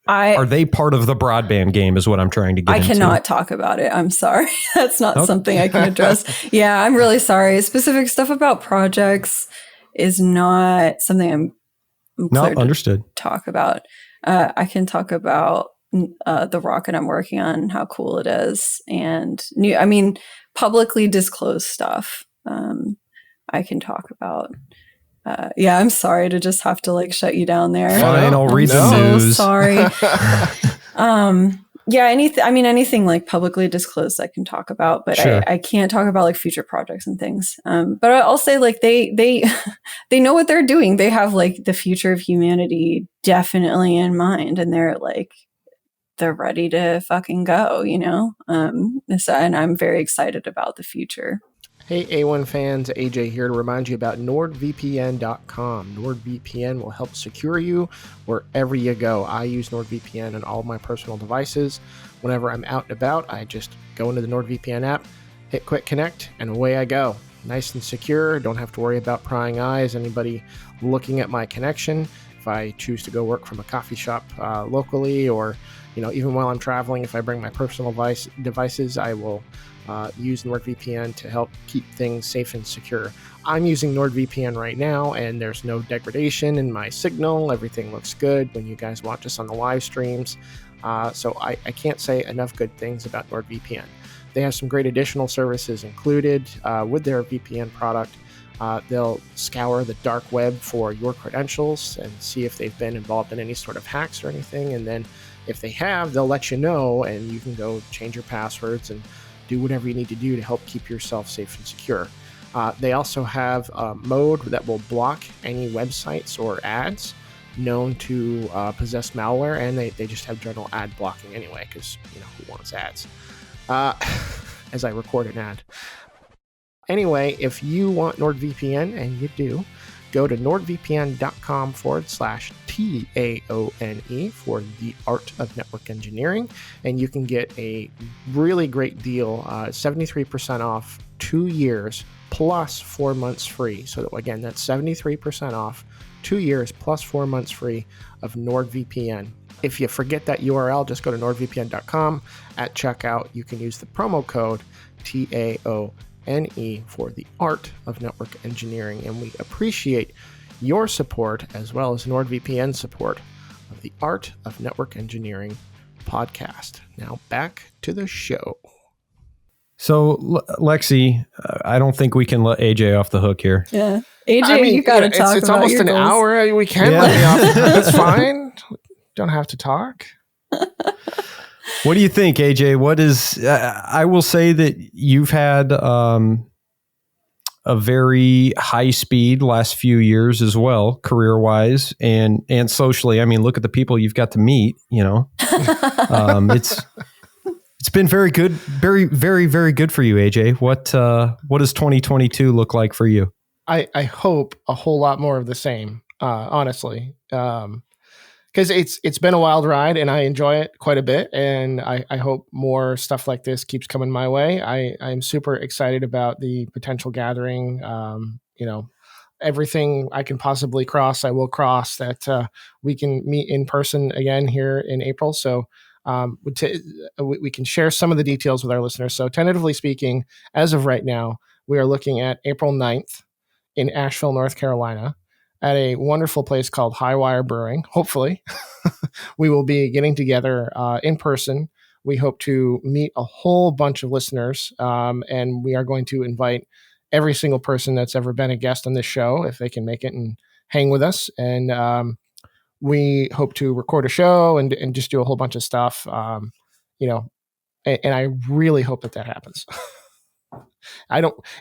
are they part of the broadband game is what I'm trying to get into. I cannot talk about it. I'm sorry. That's not something I can address. Yeah, I'm really sorry. Specific stuff about projects is not something I'm understood. To talk about. I can talk about the rocket I'm working on, how cool it is, and publicly disclosed stuff. I can talk about. I'm sorry to just have to like shut you down there. Fine, I'll read the news. So sorry. Anything like publicly disclosed I can talk about, but sure. I can't talk about like future projects and things. But I'll say like they know what they're doing. They have like the future of humanity definitely in mind, and they're ready to fucking go, and I'm very excited about the future. Hey A1 fans, AJ here to remind you about NordVPN.com. NordVPN will help secure you wherever you go. I use NordVPN on all of my personal devices. Whenever I'm out and about, I just go into the NordVPN app, hit Quick Connect, and away I go. Nice and secure, don't have to worry about prying eyes, anybody looking at my connection. If I choose to go work from a coffee shop locally, or even while I'm traveling, if I bring my personal devices, I will use NordVPN to help keep things safe and secure. I'm using NordVPN right now, and there's no degradation in my signal. Everything looks good when you guys watch us on the live streams. So I can't say enough good things about NordVPN. They have some great additional services included with their VPN product. They'll scour the dark web for your credentials and see if they've been involved in any sort of hacks or anything. And then if they have, they'll let you know, and you can go change your passwords and do whatever you need to do to help keep yourself safe and secure. They also have a mode that will block any websites or ads known to possess malware, and they just have general ad blocking anyway, because who wants ads? As I record an ad. Anyway, if you want NordVPN, and you do, go to nordvpn.com/TAONE for the art of network engineering, and you can get a really great deal, 73% off 2 years plus 4 months free. So again, that's 73% off 2 years plus 4 months free of NordVPN. If you forget that URL, just go to nordvpn.com. At checkout, you can use the promo code TAONE for the art of network engineering, and we appreciate your support as well as NordVPN support of the Art of Network Engineering podcast. Now back to the show. So Lexie, I don't think we can let AJ off the hook here. Yeah, AJ, you got to talk. It's about almost your an goals. hour. We can let me off. That's fine. Don't have to talk. What do you think, AJ? What is? I will say that you've had a very high speed last few years as well, career wise and socially. I mean, look at the people you've got to meet. It's been very good, very, very, very good for you, AJ. What does 2022 look like for you? I hope a whole lot more of the same, honestly. Because it's been a wild ride, and I enjoy it quite a bit, and I hope more stuff like this keeps coming my way. I'm super excited about the potential gathering. Everything I can possibly cross, I will cross, that we can meet in person again here in April. So we can share some of the details with our listeners. So tentatively speaking, as of right now, we are looking at April 9th in Asheville, North Carolina, at a wonderful place called Highwire Brewing. Hopefully, we will be getting together in person. We hope to meet a whole bunch of listeners, and we are going to invite every single person that's ever been a guest on this show, if they can make it and hang with us. And we hope to record a show and just do a whole bunch of stuff, and I really hope that happens.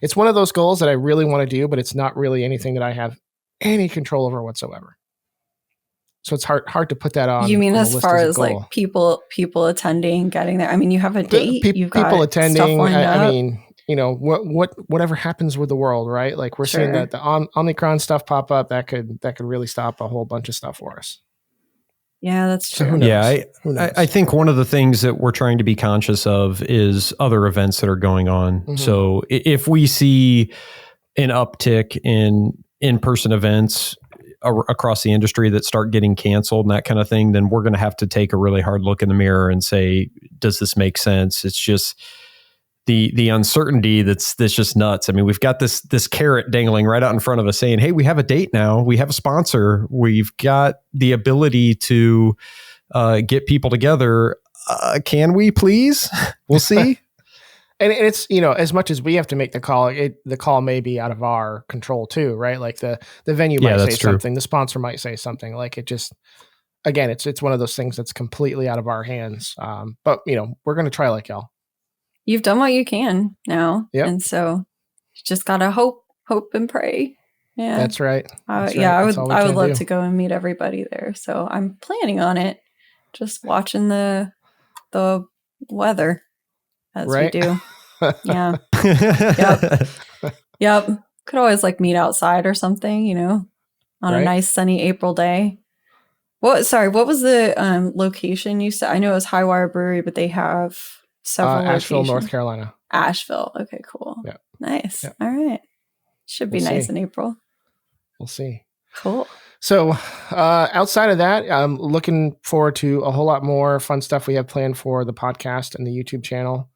It's one of those goals that I really want to do, but it's not really anything that I have any control over whatsoever. So it's hard to put that on. You mean as far as like people attending, getting there? I mean, you have a date. You've got people attending. Stuff lined up. I mean, whatever happens with the world, right? Like we're seeing that the Omicron stuff pop up, that could really stop a whole bunch of stuff for us. Yeah, that's true. So who knows? Yeah, I think one of the things that we're trying to be conscious of is other events that are going on. Mm-hmm. So if we see an uptick in in-person events, across the industry that start getting canceled and that kind of thing, then we're going to have to take a really hard look in the mirror and say, does this make sense? It's just the uncertainty that's just nuts. I mean, we've got this carrot dangling right out in front of us saying, hey, we have a date now. We have a sponsor. We've got the ability to get people together. Can we please? We'll see. And it's, as much as we have to make the call, the call may be out of our control too, right? Like the venue might say something, the sponsor might say something. Like it just, again, it's one of those things that's completely out of our hands. But we're going to try like y'all. You've done what you can now. Yep. And so you just got to hope and pray. Yeah. That's right. That's yeah, right. I would love to go and meet everybody there. So I'm planning on it. Just watching the weather as we do. Yeah. Yep. Could always meet outside or something, on a nice sunny April day. What was the location you said? I know it was Highwire Brewery, but they have several Asheville, locations. North Carolina. Asheville. Okay, cool. Yeah. Nice. Yep. All right. Should be nice in April. We'll see. Cool. So outside of that, I'm looking forward to a whole lot more fun stuff we have planned for the podcast and the YouTube channel.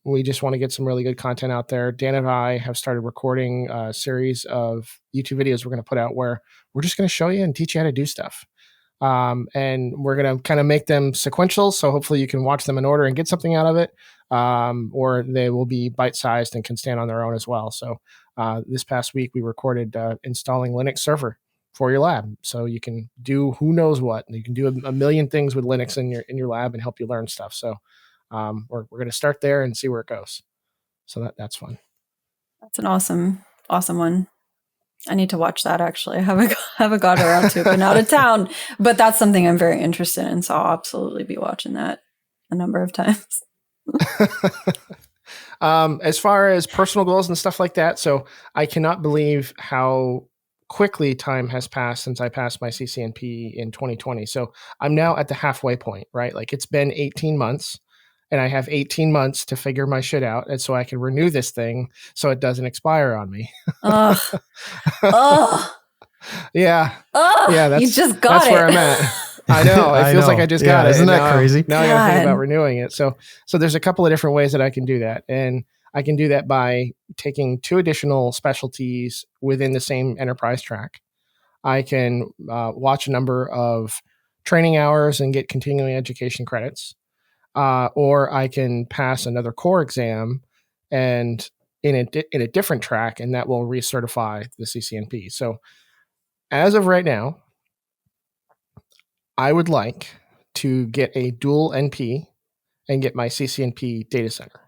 We just want to get some really good content out there. Dan and I have started recording a series of YouTube videos we're going to put out where we're just going to show you and teach you how to do stuff. And we're going to kind of make them sequential. So hopefully you can watch them in order and get something out of it. Or they will be bite-sized and can stand on their own as well. So this past week we recorded installing Linux server for your lab. So you can do who knows what. You can do a million things with Linux in your lab and help you learn stuff. So we're going to start there and see where it goes. So that's fun. That's an awesome one. I need to watch that actually. I haven't got around to it, been out of town, but that's something I'm very interested in. So I'll absolutely be watching that a number of times. As far as personal goals and stuff like that, so I cannot believe how quickly time has passed since I passed my CCNP in 2020. So I'm now at the halfway point, right? Like it's been 18 months and I have 18 months to figure my shit out. And so I can renew this thing so it doesn't expire on me. Yeah. Yeah. You just got that's where I'm at. I know. It feels like I just got it. Isn't that crazy? Now I got to think about renewing it. So there's a couple of different ways that I can do that. And I can do that by taking 2 additional specialties within the same enterprise track. I can watch a number of training hours and get continuing education credits. Or I can pass another core exam and in a different track, and that will recertify the CCNP. So as of right now, I would like to get a dual NP and get my CCNP data center.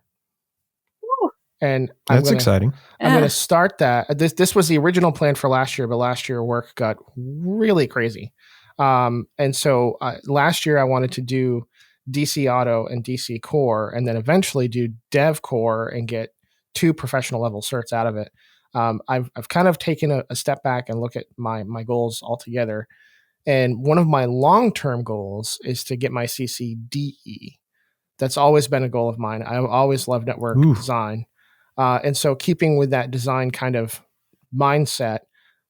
And that's exciting. I'm going to start that. This was the original plan for last year, but last year work got really crazy. And so last year I wanted to do DC Auto and DC Core, and then eventually do Dev Core and get 2 professional level certs out of it. I've kind of taken a step back and look at my goals altogether. And one of my long-term goals is to get my CCDE. That's always been a goal of mine. I've always loved network design. And so keeping with that design kind of mindset,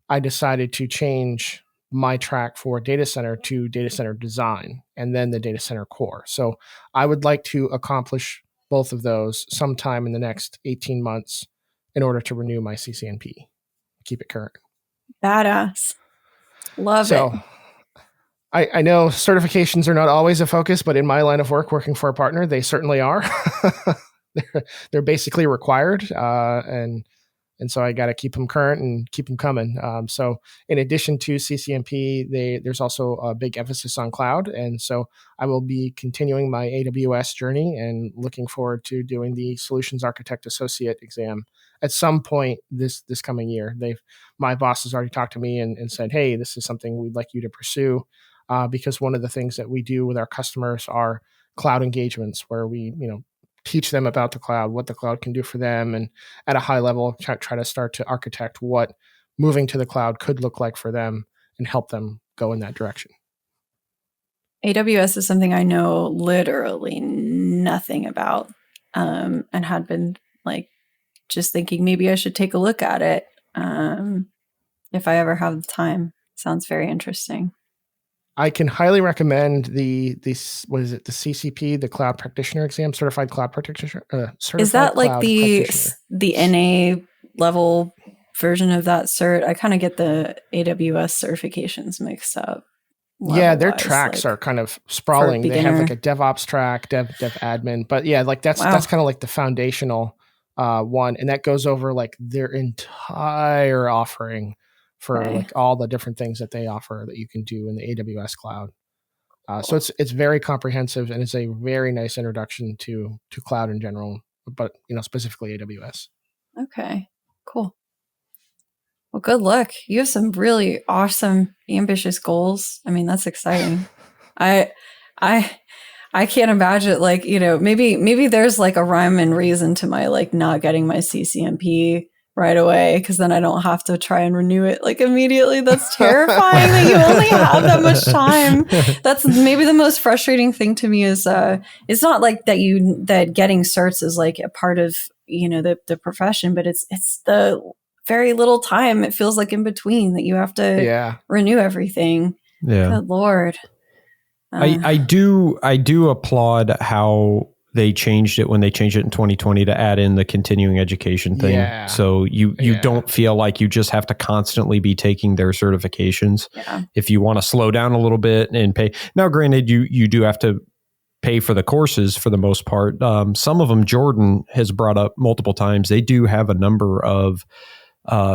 I decided to change my track for data center to data center design and then the data center core. So I would like to accomplish both of those sometime in the next 18 months in order to renew my CCNP, keep it current. Badass. Love it. I know certifications are not always a focus, but in my line of work, working for a partner, they certainly are. They're basically required. And so I got to keep them current and keep them coming. So in addition to CCNP, there's also a big emphasis on cloud. And so I will be continuing my AWS journey and looking forward to doing the Solutions Architect Associate exam at some point this coming year. My boss has already talked to me and said, hey, this is something we'd like you to pursue, because one of the things that we do with our customers are cloud engagements where we, teach them about the cloud, what the cloud can do for them, and at a high level, try to start to architect what moving to the cloud could look like for them and help them go in that direction. AWS is something I know literally nothing about, and had been just thinking maybe I should take a look at it if I ever have the time. Sounds very interesting. I can highly recommend what is it? The CCP, the Cloud Practitioner Exam, Certified Cloud Practitioner. Is that like the NA level version of that cert? I kind of get the AWS certifications mixed up. Yeah, their tracks are kind of sprawling. They have like a DevOps track, dev admin, but yeah, like that's kind of like the foundational one, and that goes over like their entire offering for like all the different things that they offer that you can do in the AWS cloud. So it's very comprehensive, and it's a very nice introduction to cloud in general, but specifically AWS. Okay, cool. Well, good luck. You have some really awesome, ambitious goals. I mean, that's exciting. I can't imagine, like, maybe there's like a rhyme and reason to my like not getting my CCNP right away, because then I don't have to try and renew it like immediately. That's terrifying that you only have that much time. That's maybe the most frustrating thing to me is it's not like that getting certs is like a part of the profession, but it's the very little time it feels like in between that you have to renew everything. Yeah. Good Lord. I do applaud how they changed it when they changed it in 2020 to add in the continuing education thing. Yeah. So you don't feel like you just have to constantly be taking their certifications. Yeah. If you want to slow down a little bit and pay. Now, granted, you do have to pay for the courses for the most part. Some of them, Jordan has brought up multiple times, they do have a number of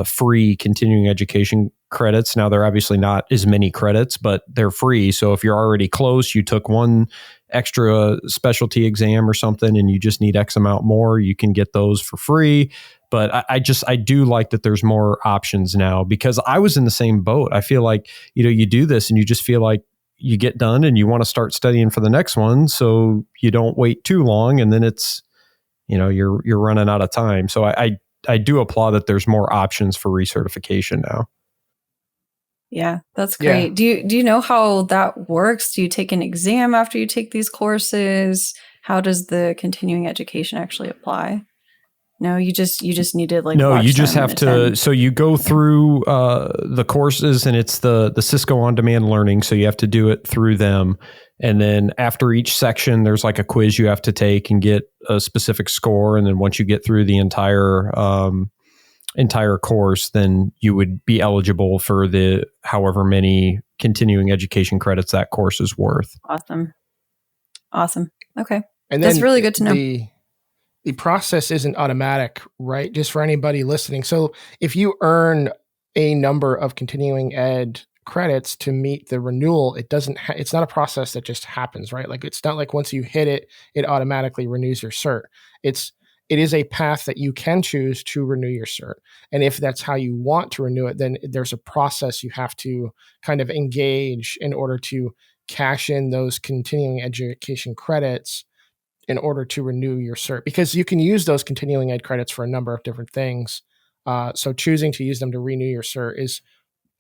free continuing education credits. Now, they're obviously not as many credits, but they're free. So if you're already close, you took one extra specialty exam or something and you just need X amount more, you can get those for free. But I do like that there's more options now, because I was in the same boat. I feel like, you do this and you just feel like you get done and you want to start studying for the next one. So you don't wait too long, and then it's, you're running out of time. So I do applaud that there's more options for recertification now. Yeah, that's great. Yeah. Do you know how that works? Do you take an exam after you take these courses? How does the continuing education actually apply? No, you just need to like. No, you just have to. So you go through the courses, and it's the Cisco on-demand learning. So you have to do it through them, and then after each section, there's like a quiz you have to take and get a specific score. And then once you get through the entire course, then you would be eligible for the however many continuing education credits that course is worth. Awesome. Okay, and that's really good to know. The process isn't automatic, right? Just for anybody listening. So if you earn a number of continuing ed credits to meet the renewal, it's not a process that just happens, right? Like, it's not like once you hit it, it automatically renews your cert. It is a path that you can choose to renew your cert. And if that's how you want to renew it, then there's a process you have to kind of engage in order to cash in those continuing education credits in order to renew your cert, because you can use those continuing ed credits for a number of different things. So choosing to use them to renew your cert is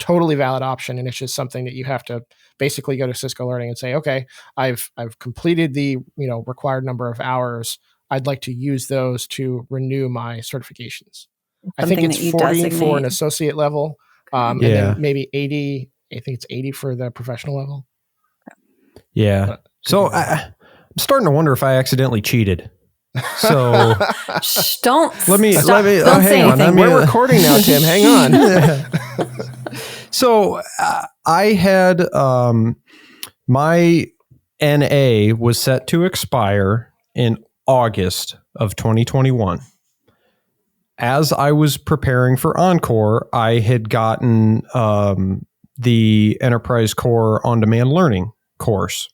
totally valid option. And it's just something that you have to basically go to Cisco Learning and say, okay, I've completed the required number of hours. I'd like to use those to renew my certifications. I think it's 40 for an associate level, and then maybe 80. I think it's 80 for the professional level. Yeah. So I'm starting to wonder if I accidentally cheated. So don't hang on. We're recording now, Tim. Hang on. So I had my NA was set to expire in August of 2021. As I was preparing for Encore, I had gotten the Enterprise Core On-Demand Learning course.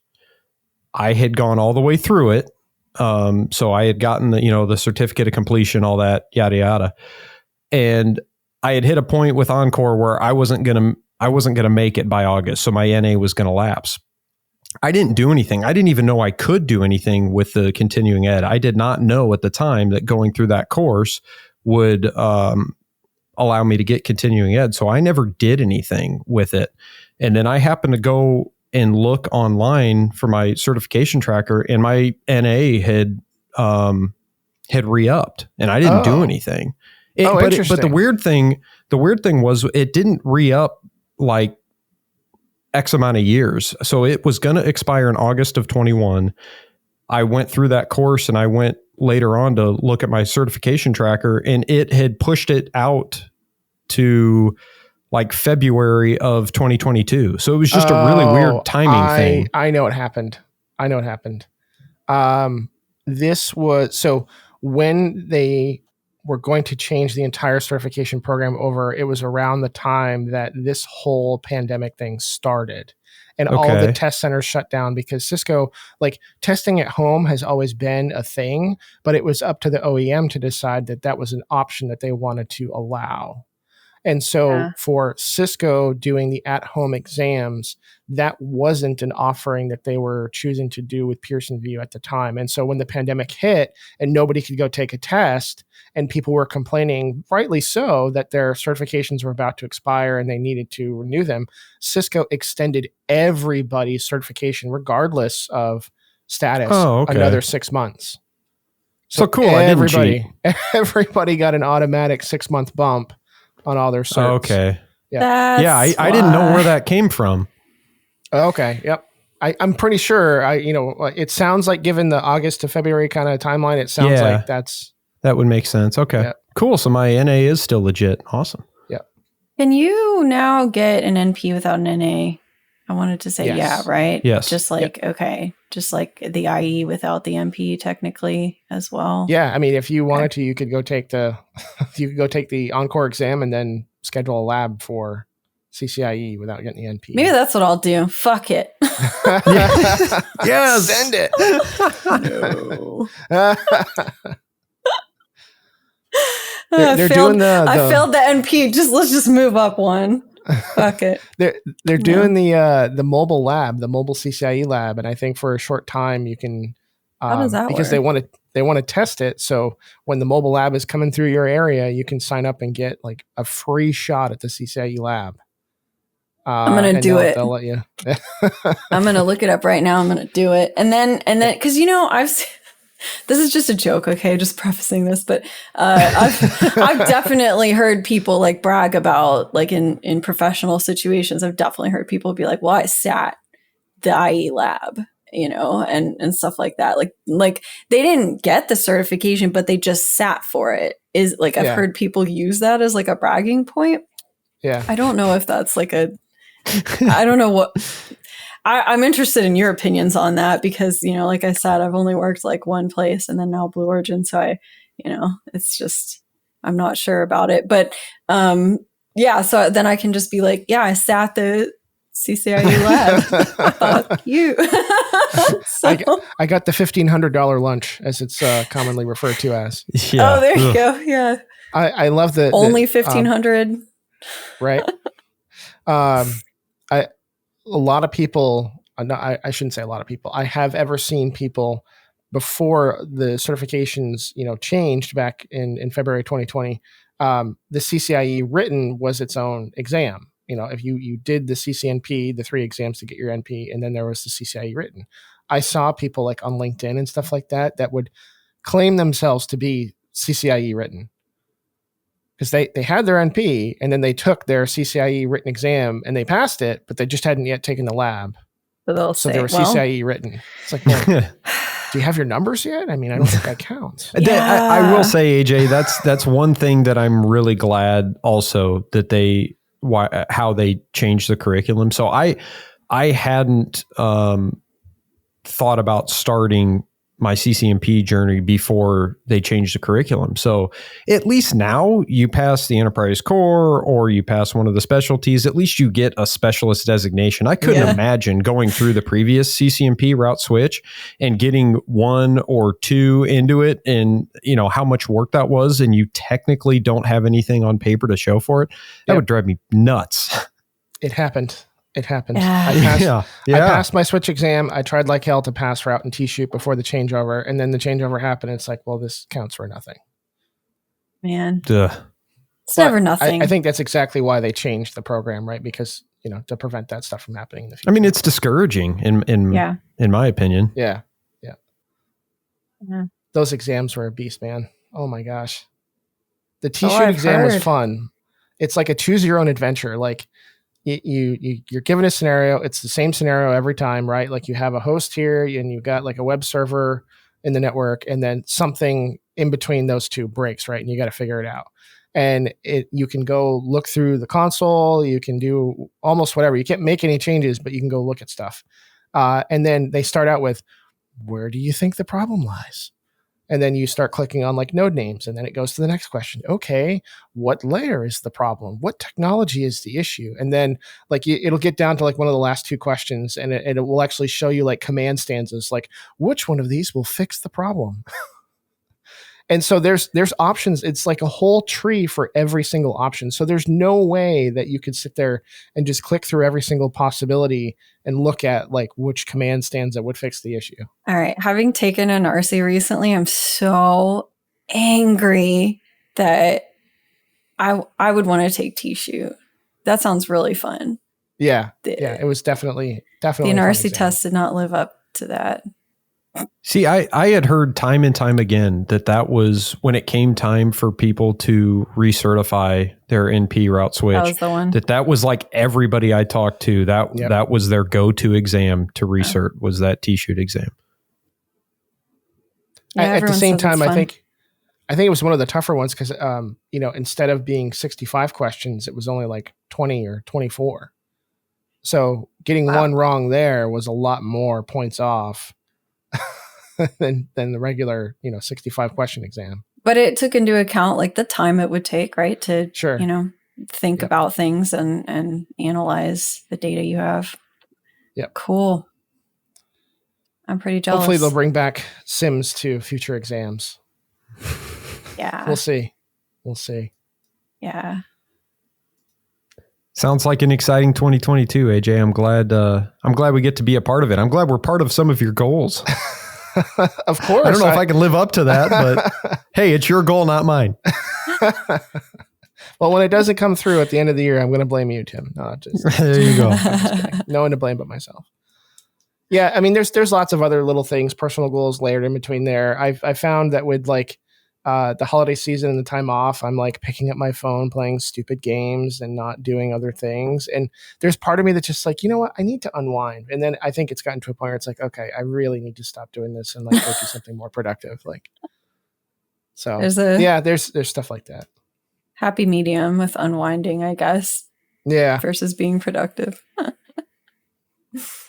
I had gone all the way through it. So I had gotten the certificate of completion, all that, yada, yada. And I had hit a point with Encore where I wasn't going to make it by August. So my NA was going to lapse. I didn't do anything. I didn't even know I could do anything with the continuing ed. I did not know at the time that going through that course would allow me to get continuing ed. So I never did anything with it. And then I happened to go and look online for my certification tracker, and my NA had re-upped, and I didn't do anything. Interesting. But the weird thing was it didn't re-up like X amount of years. So it was going to expire in August of 21. I went through that course and I went later on to look at my certification tracker, and it had pushed it out to like February of 2022. So it was just a really weird timing thing. I know what happened. This was, so when they were going to change the entire certification program over, it was around the time that this whole pandemic thing started. And all the test centers shut down because Cisco, like, testing at home has always been a thing, but it was up to the OEM to decide that that was an option that they wanted to allow. And so for Cisco doing the at-home exams, that wasn't an offering that they were choosing to do with Pearson VUE at the time. And so when the pandemic hit and nobody could go take a test, and people were complaining, rightly so, that their certifications were about to expire and they needed to renew them, Cisco extended everybody's certification, regardless of status, another 6 months. So cool. Everybody got an automatic 6-month bump on all their certs. Oh, okay. Yeah. I didn't know where that came from. Okay. Yep. I'm pretty sure it sounds like, given the August to February kind of timeline, it sounds like that would make sense. Okay. Yeah. Cool. So my NA is still legit. Awesome. Yeah. Can you now get an NP without an NA? I wanted to say, right? Yes. Just like, just like the IE without the MP technically as well. Yeah. I mean, if you wanted to, you could go take the Encore exam and then schedule a lab for CCIE without getting the NP. Maybe that's what I'll do. Fuck it. Yeah. Send it. No. They're doing I failed the NP. Let's just move up one. Fuck it. They're doing the mobile lab, the mobile CCIE lab, and I think for a short time you can. How does that because work? they want to test it. So when the mobile lab is coming through your area, you can sign up and get like a free shot at the CCIE lab. I'm gonna do it. They'll let you. I'm gonna look it up right now. I'm gonna do it, and then because I've seen. This is just a joke, okay? Just prefacing this, but I've definitely heard people like brag about, like, in professional situations. I've definitely heard people be like, "Well, I sat the IE lab," and stuff like that. Like they didn't get the certification, but they just sat for it. I've heard people use that as like a bragging point. Yeah, I don't know if that's like I don't know what. I'm interested in your opinions on that because, like I said, I've only worked like one place and then now Blue Origin. So it's just, I'm not sure about it. But so then I can just be like, I sat the CCIE lab. Fuck you. I got the $1,500 lunch, as it's commonly referred to as. Yeah. Oh, there you go. Yeah. I love the only 1,500. Right. A lot of people, I shouldn't say a lot of people, I have ever seen people before the certifications, changed back in February 2020. The CCIE written was its own exam. If you did the CCNP, the 3 exams to get your NP, and then there was the CCIE written. I saw people like on LinkedIn and stuff like that would claim themselves to be CCIE written. Because they had their NP and then they took their CCIE written exam and they passed it, but they just hadn't yet taken the lab. So they were CCIE written. It's like, well, do you have your numbers yet? I mean, I don't think that counts. Yeah. I will say, AJ, that's one thing that I'm really glad also that how they changed the curriculum. So I hadn't thought about starting my CCNP journey before they changed the curriculum. So at least now you pass the enterprise core or you pass one of the specialties, at least you get a specialist designation. I couldn't imagine going through the previous CCNP route switch and getting 1 or 2 into it and how much work that was. And you technically don't have anything on paper to show for it. That would drive me nuts. It happened. Yeah. I passed my switch exam. I tried like hell to pass route and T-shoot before the changeover. And then the changeover happened. It's like, well, this counts for nothing. Man. Duh. It's never nothing. I think that's exactly why they changed the program, right? Because, to prevent that stuff from happening in the future. I mean, it's discouraging in my opinion. Yeah. Those exams were a beast, man. Oh my gosh. The T-shoot exam was fun. It's like a choose your own adventure. Like, you're given a scenario. It's the same scenario every time, right? Like you have a host here and you've got like a web server in the network, and then something in between those two breaks, right? And you got to figure it out. And you can go look through the console. You can do almost whatever. You can't make any changes, but you can go look at stuff. And then they start out with, where do you think the problem lies? And then you start clicking on like node names, and then it goes to the next question. Okay, what layer is the problem? What technology is the issue? And then like it'll get down to like one of the last two questions, and it will actually show you like command stanzas, like which one of these will fix the problem? And so there's options. It's like a whole tree for every single option. So there's no way that you could sit there and just click through every single possibility and look at like which command stanza would fix the issue. All right. Having taken an RC recently, I'm so angry that I would want to take T-Shoot. That sounds really fun. Yeah. Yeah. It was definitely the NRC test did not live up to that. See, I had heard time and time again that was when it came time for people to recertify their NP route switch. That was the one. That was like everybody I talked to. That was their go-to exam to recert was that T-Shoot exam. Yeah, at the same time, I think it was one of the tougher ones because instead of being 65 questions, it was only like 20 or 24. So getting one wrong there was a lot more points off than the regular 65 question exam. But it took into account like the time it would take, right, to think about things and analyze the data you have. Yep. Cool. I'm pretty jealous. Hopefully they'll bring back Sims to future exams. Yeah. We'll see. Yeah. Sounds like an exciting 2022, AJ. I'm glad we get to be a part of it. I'm glad we're part of some of your goals. Of course. I don't know if I can live up to that, but hey, it's your goal, not mine. Well, when it doesn't come through at the end of the year, I'm going to blame you, Tim. No, there you go. No one to blame but myself. Yeah, I mean, there's lots of other little things, personal goals layered in between there. I found that with like the holiday season and the time off, I'm like picking up my phone, playing stupid games and not doing other things. And there's part of me that's just like, you know what? I need to unwind. And then I think it's gotten to a point where it's like, okay, I really need to stop doing this and like go do something more productive. Like, so there's stuff like that. Happy medium with unwinding, I guess. Yeah. Versus being productive.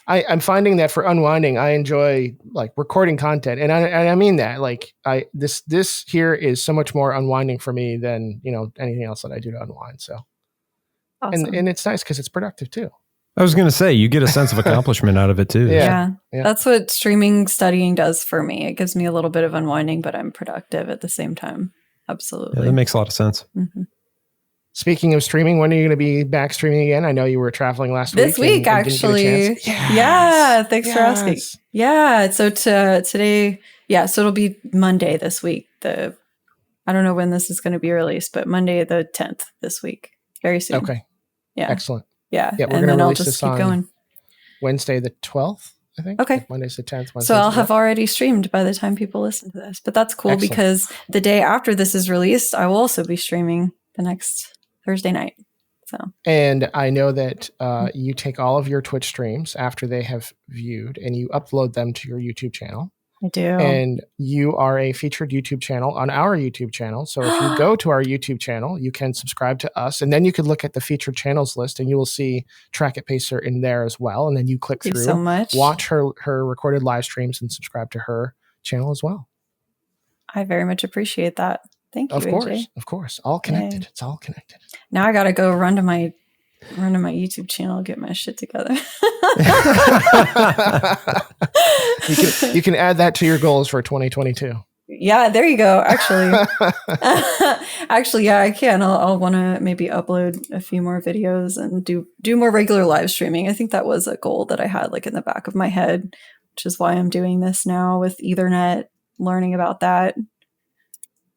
I'm finding that for unwinding, I enjoy like recording content, and I mean that like this here is so much more unwinding for me than anything else that I do to unwind. So, awesome. and it's nice because it's productive too. I was going to say you get a sense of accomplishment out of it too. Yeah, that's what streaming studying does for me. It gives me a little bit of unwinding, but I'm productive at the same time. Absolutely, that makes a lot of sense. Mm-hmm. Speaking of streaming, when are you going to be back streaming again? I know you were traveling last week. This week, actually. Yes. Yeah, thanks for asking. Yeah, so today, so it'll be Monday this week. I don't know when this is going to be released, but Monday the 10th this week. Very soon. Okay. Yeah. Excellent. Yeah. We're and then I'll just keep going. Wednesday the 12th, I think. Okay. Monday's the 10th. So I'll have already streamed by the time people listen to this. But that's cool. Excellent. Because the day after this is released, I will also be streaming the next Thursday night. So, and I know that you take all of your Twitch streams after they have viewed and you upload them to your YouTube channel. I do. And you are a featured YouTube channel on our YouTube channel. So if you go to our YouTube channel, you can subscribe to us, and then you could look at the featured channels list and you will see Track It Pacer in there as well. And then you click through, so much. Watch her recorded live streams and subscribe to her channel as well. I very much appreciate that. Thank you, AJ. Of course. All connected. Yay. It's all connected. Now I got to go run to my YouTube channel, get my shit together. You can add that to your goals for 2022. Yeah, there you go. Actually, I can. I'll want to maybe upload a few more videos and do more regular live streaming. I think that was a goal that I had like in the back of my head, which is why I'm doing this now with Ethernet, learning about that.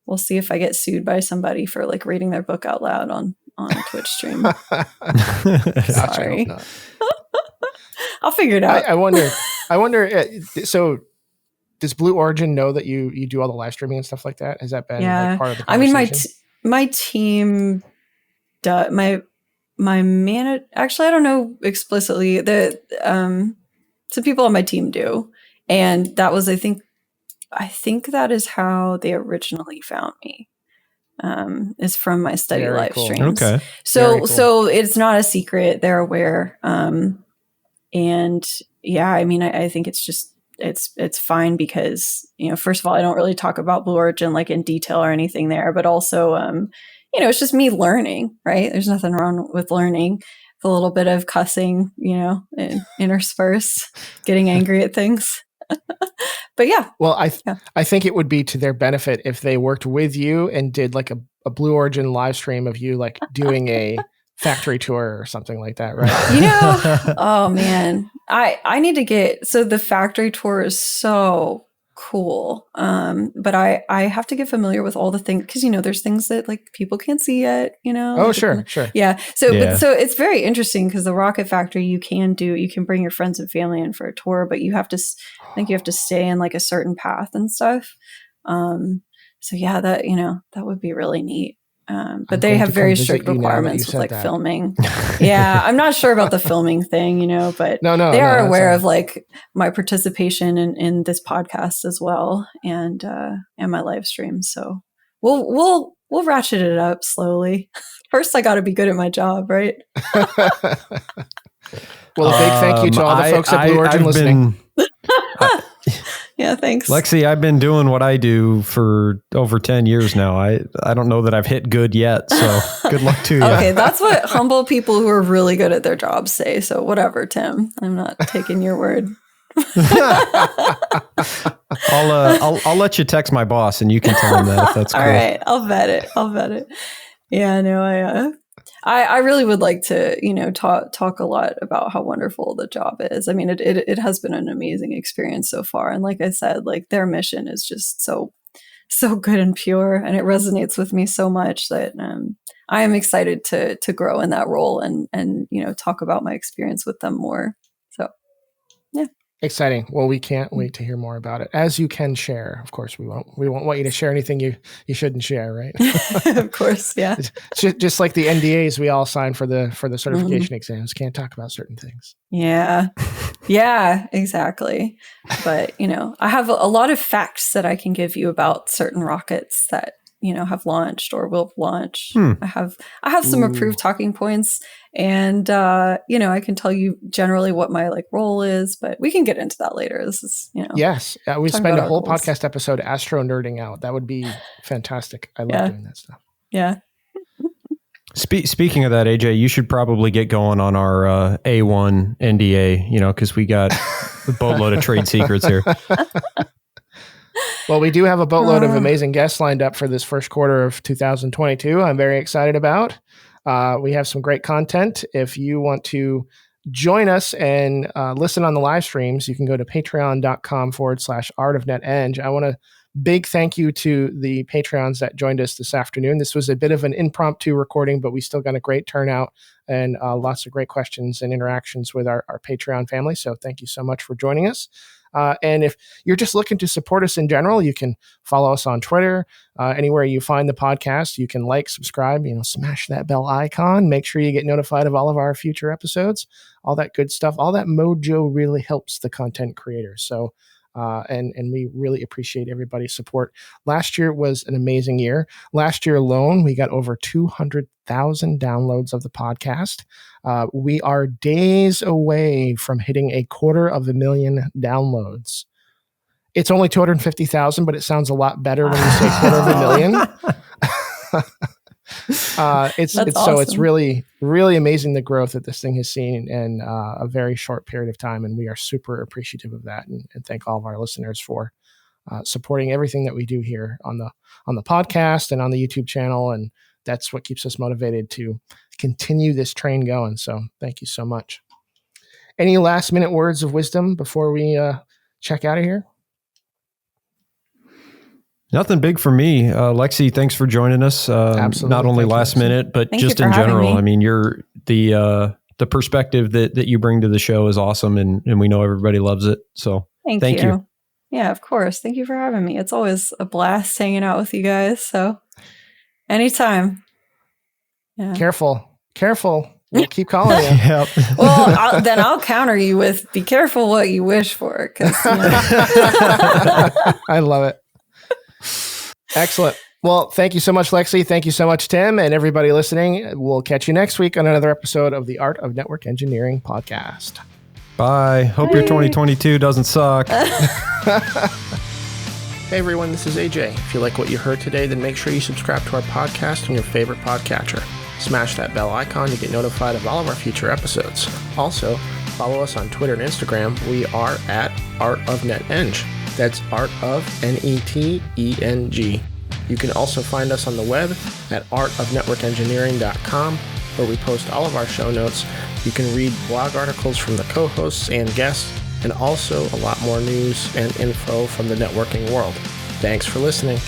We'll see if I get sued by somebody for like reading their book out loud on Twitch stream. Sorry. I'll figure it out. I wonder. So does Blue Origin know that you do all the live streaming and stuff like that? Has that been like part of the conversation? I mean, my team does. actually, I don't know explicitly that some people on my team do. And that was, I think that is how they originally found me. Is from my study Very live cool. streams. Okay. So Cool. it's not a secret. They're aware. And yeah, I mean, I think it's just, it's fine because, first of all, I don't really talk about Blue Origin like in detail or anything there, but also, it's just me learning, right? There's nothing wrong with learning. A little bit of cussing, interspersed, getting angry at things. But yeah. Well, I think it would be to their benefit if they worked with you and did like a Blue Origin live stream of you like doing a factory tour or something like that, right? Oh man, I need to so the factory tour is so cool. But I have to get familiar with all the things because there's things that like people can't see yet. Oh, like sure. Yeah. So it's very interesting because the rocket factory you can bring your friends and family in for a tour, but I think you have to stay in like a certain path and stuff. So yeah, that would be really neat. But they have very strict requirements with like filming. Yeah, I'm not sure about the filming thing, but they are aware of like my participation in this podcast as well and my live stream. So we'll ratchet it up slowly. First, I got to be good at my job, right? Well, a big thank you to all the folks at Blue Origin listening. Yeah, thanks. Lexie, I've been doing what I do for over 10 years now. I don't know that I've hit good yet, so good luck to you. Okay, that's what humble people who are really good at their jobs say. So whatever, Tim. I'm not taking your word. I'll let you text my boss and you can tell him that if that's cool. All right, I'll bet it. Yeah, no, I really would like to, talk a lot about how wonderful the job is. I mean, it has been an amazing experience so far. And like I said, like their mission is just so good and pure. And it resonates with me so much that I am excited to grow in that role and talk about my experience with them more. So, yeah. Exciting. Well, we can't wait to hear more about it. As you can share, of course, we won't want you to share anything you shouldn't share, right? Of course, yeah. Just like the NDAs we all sign for the certification exams, can't talk about certain things. Yeah, exactly. But I have a lot of facts that I can give you about certain rockets that have launched or will launch. I have some approved talking points, and I can tell you generally what my like role is, but we can get into that later. This is Yes, we spend a whole podcast episode astro nerding out. That would be fantastic. I love doing that stuff. Yeah. Speaking of that, AJ, you should probably get going on our A1 NDA. Because we got a boatload of trade secrets here. Well, we do have a boatload of amazing guests lined up for this first quarter of 2022. I'm very excited about. We have some great content. If you want to join us and listen on the live streams, you can go to patreon.com/artofneteng. I want to big thank you to the Patreons that joined us this afternoon. This was a bit of an impromptu recording, but we still got a great turnout and lots of great questions and interactions with our Patreon family. So thank you so much for joining us. And if you're just looking to support us in general, you can follow us on Twitter. Anywhere you find the podcast, you can like, subscribe, smash that bell icon. Make sure you get notified of all of our future episodes, all that good stuff. All that mojo really helps the content creators. So, and we really appreciate everybody's support. Last year was an amazing year. Last year alone, we got over 200,000 downloads of the podcast. We are days away from hitting 250,000 downloads. It's only 250,000, but it sounds a lot better when you say 250,000. It's awesome. So it's really, really amazing the growth that this thing has seen in a very short period of time. And we are super appreciative of that and thank all of our listeners for supporting everything that we do here on the podcast and on the YouTube channel. And that's what keeps us motivated to continue this train going. So thank you so much. Any last minute words of wisdom before we check out of here? Nothing big for me. Lexie, thanks for joining us. Absolutely. Not only last minute, but just in general. I mean, you're the perspective that you bring to the show is awesome, and we know everybody loves it. So thank you. Yeah, of course. Thank you for having me. It's always a blast hanging out with you guys. So anytime. Yeah. Careful. we'll keep calling you. Yep. Well, then I'll counter you with be careful what you wish for. 'Cause, I love it. Excellent. Well, thank you so much, Lexie. Thank you so much, Tim, and everybody listening. We'll catch you next week on another episode of the Art of Network Engineering podcast. Bye. Hope your 2022 doesn't suck. Hey everyone, this is AJ. If you like what you heard today, then make sure you subscribe to our podcast on your favorite podcatcher. Smash that bell icon to get notified of all of our future episodes. Also, follow us on Twitter and Instagram. We are at Art of NetEng. That's Art of NetEng. You can also find us on the web at artofnetworkengineering.com, where we post all of our show notes. You can read blog articles from the co-hosts and guests, and also a lot more news and info from the networking world. Thanks for listening.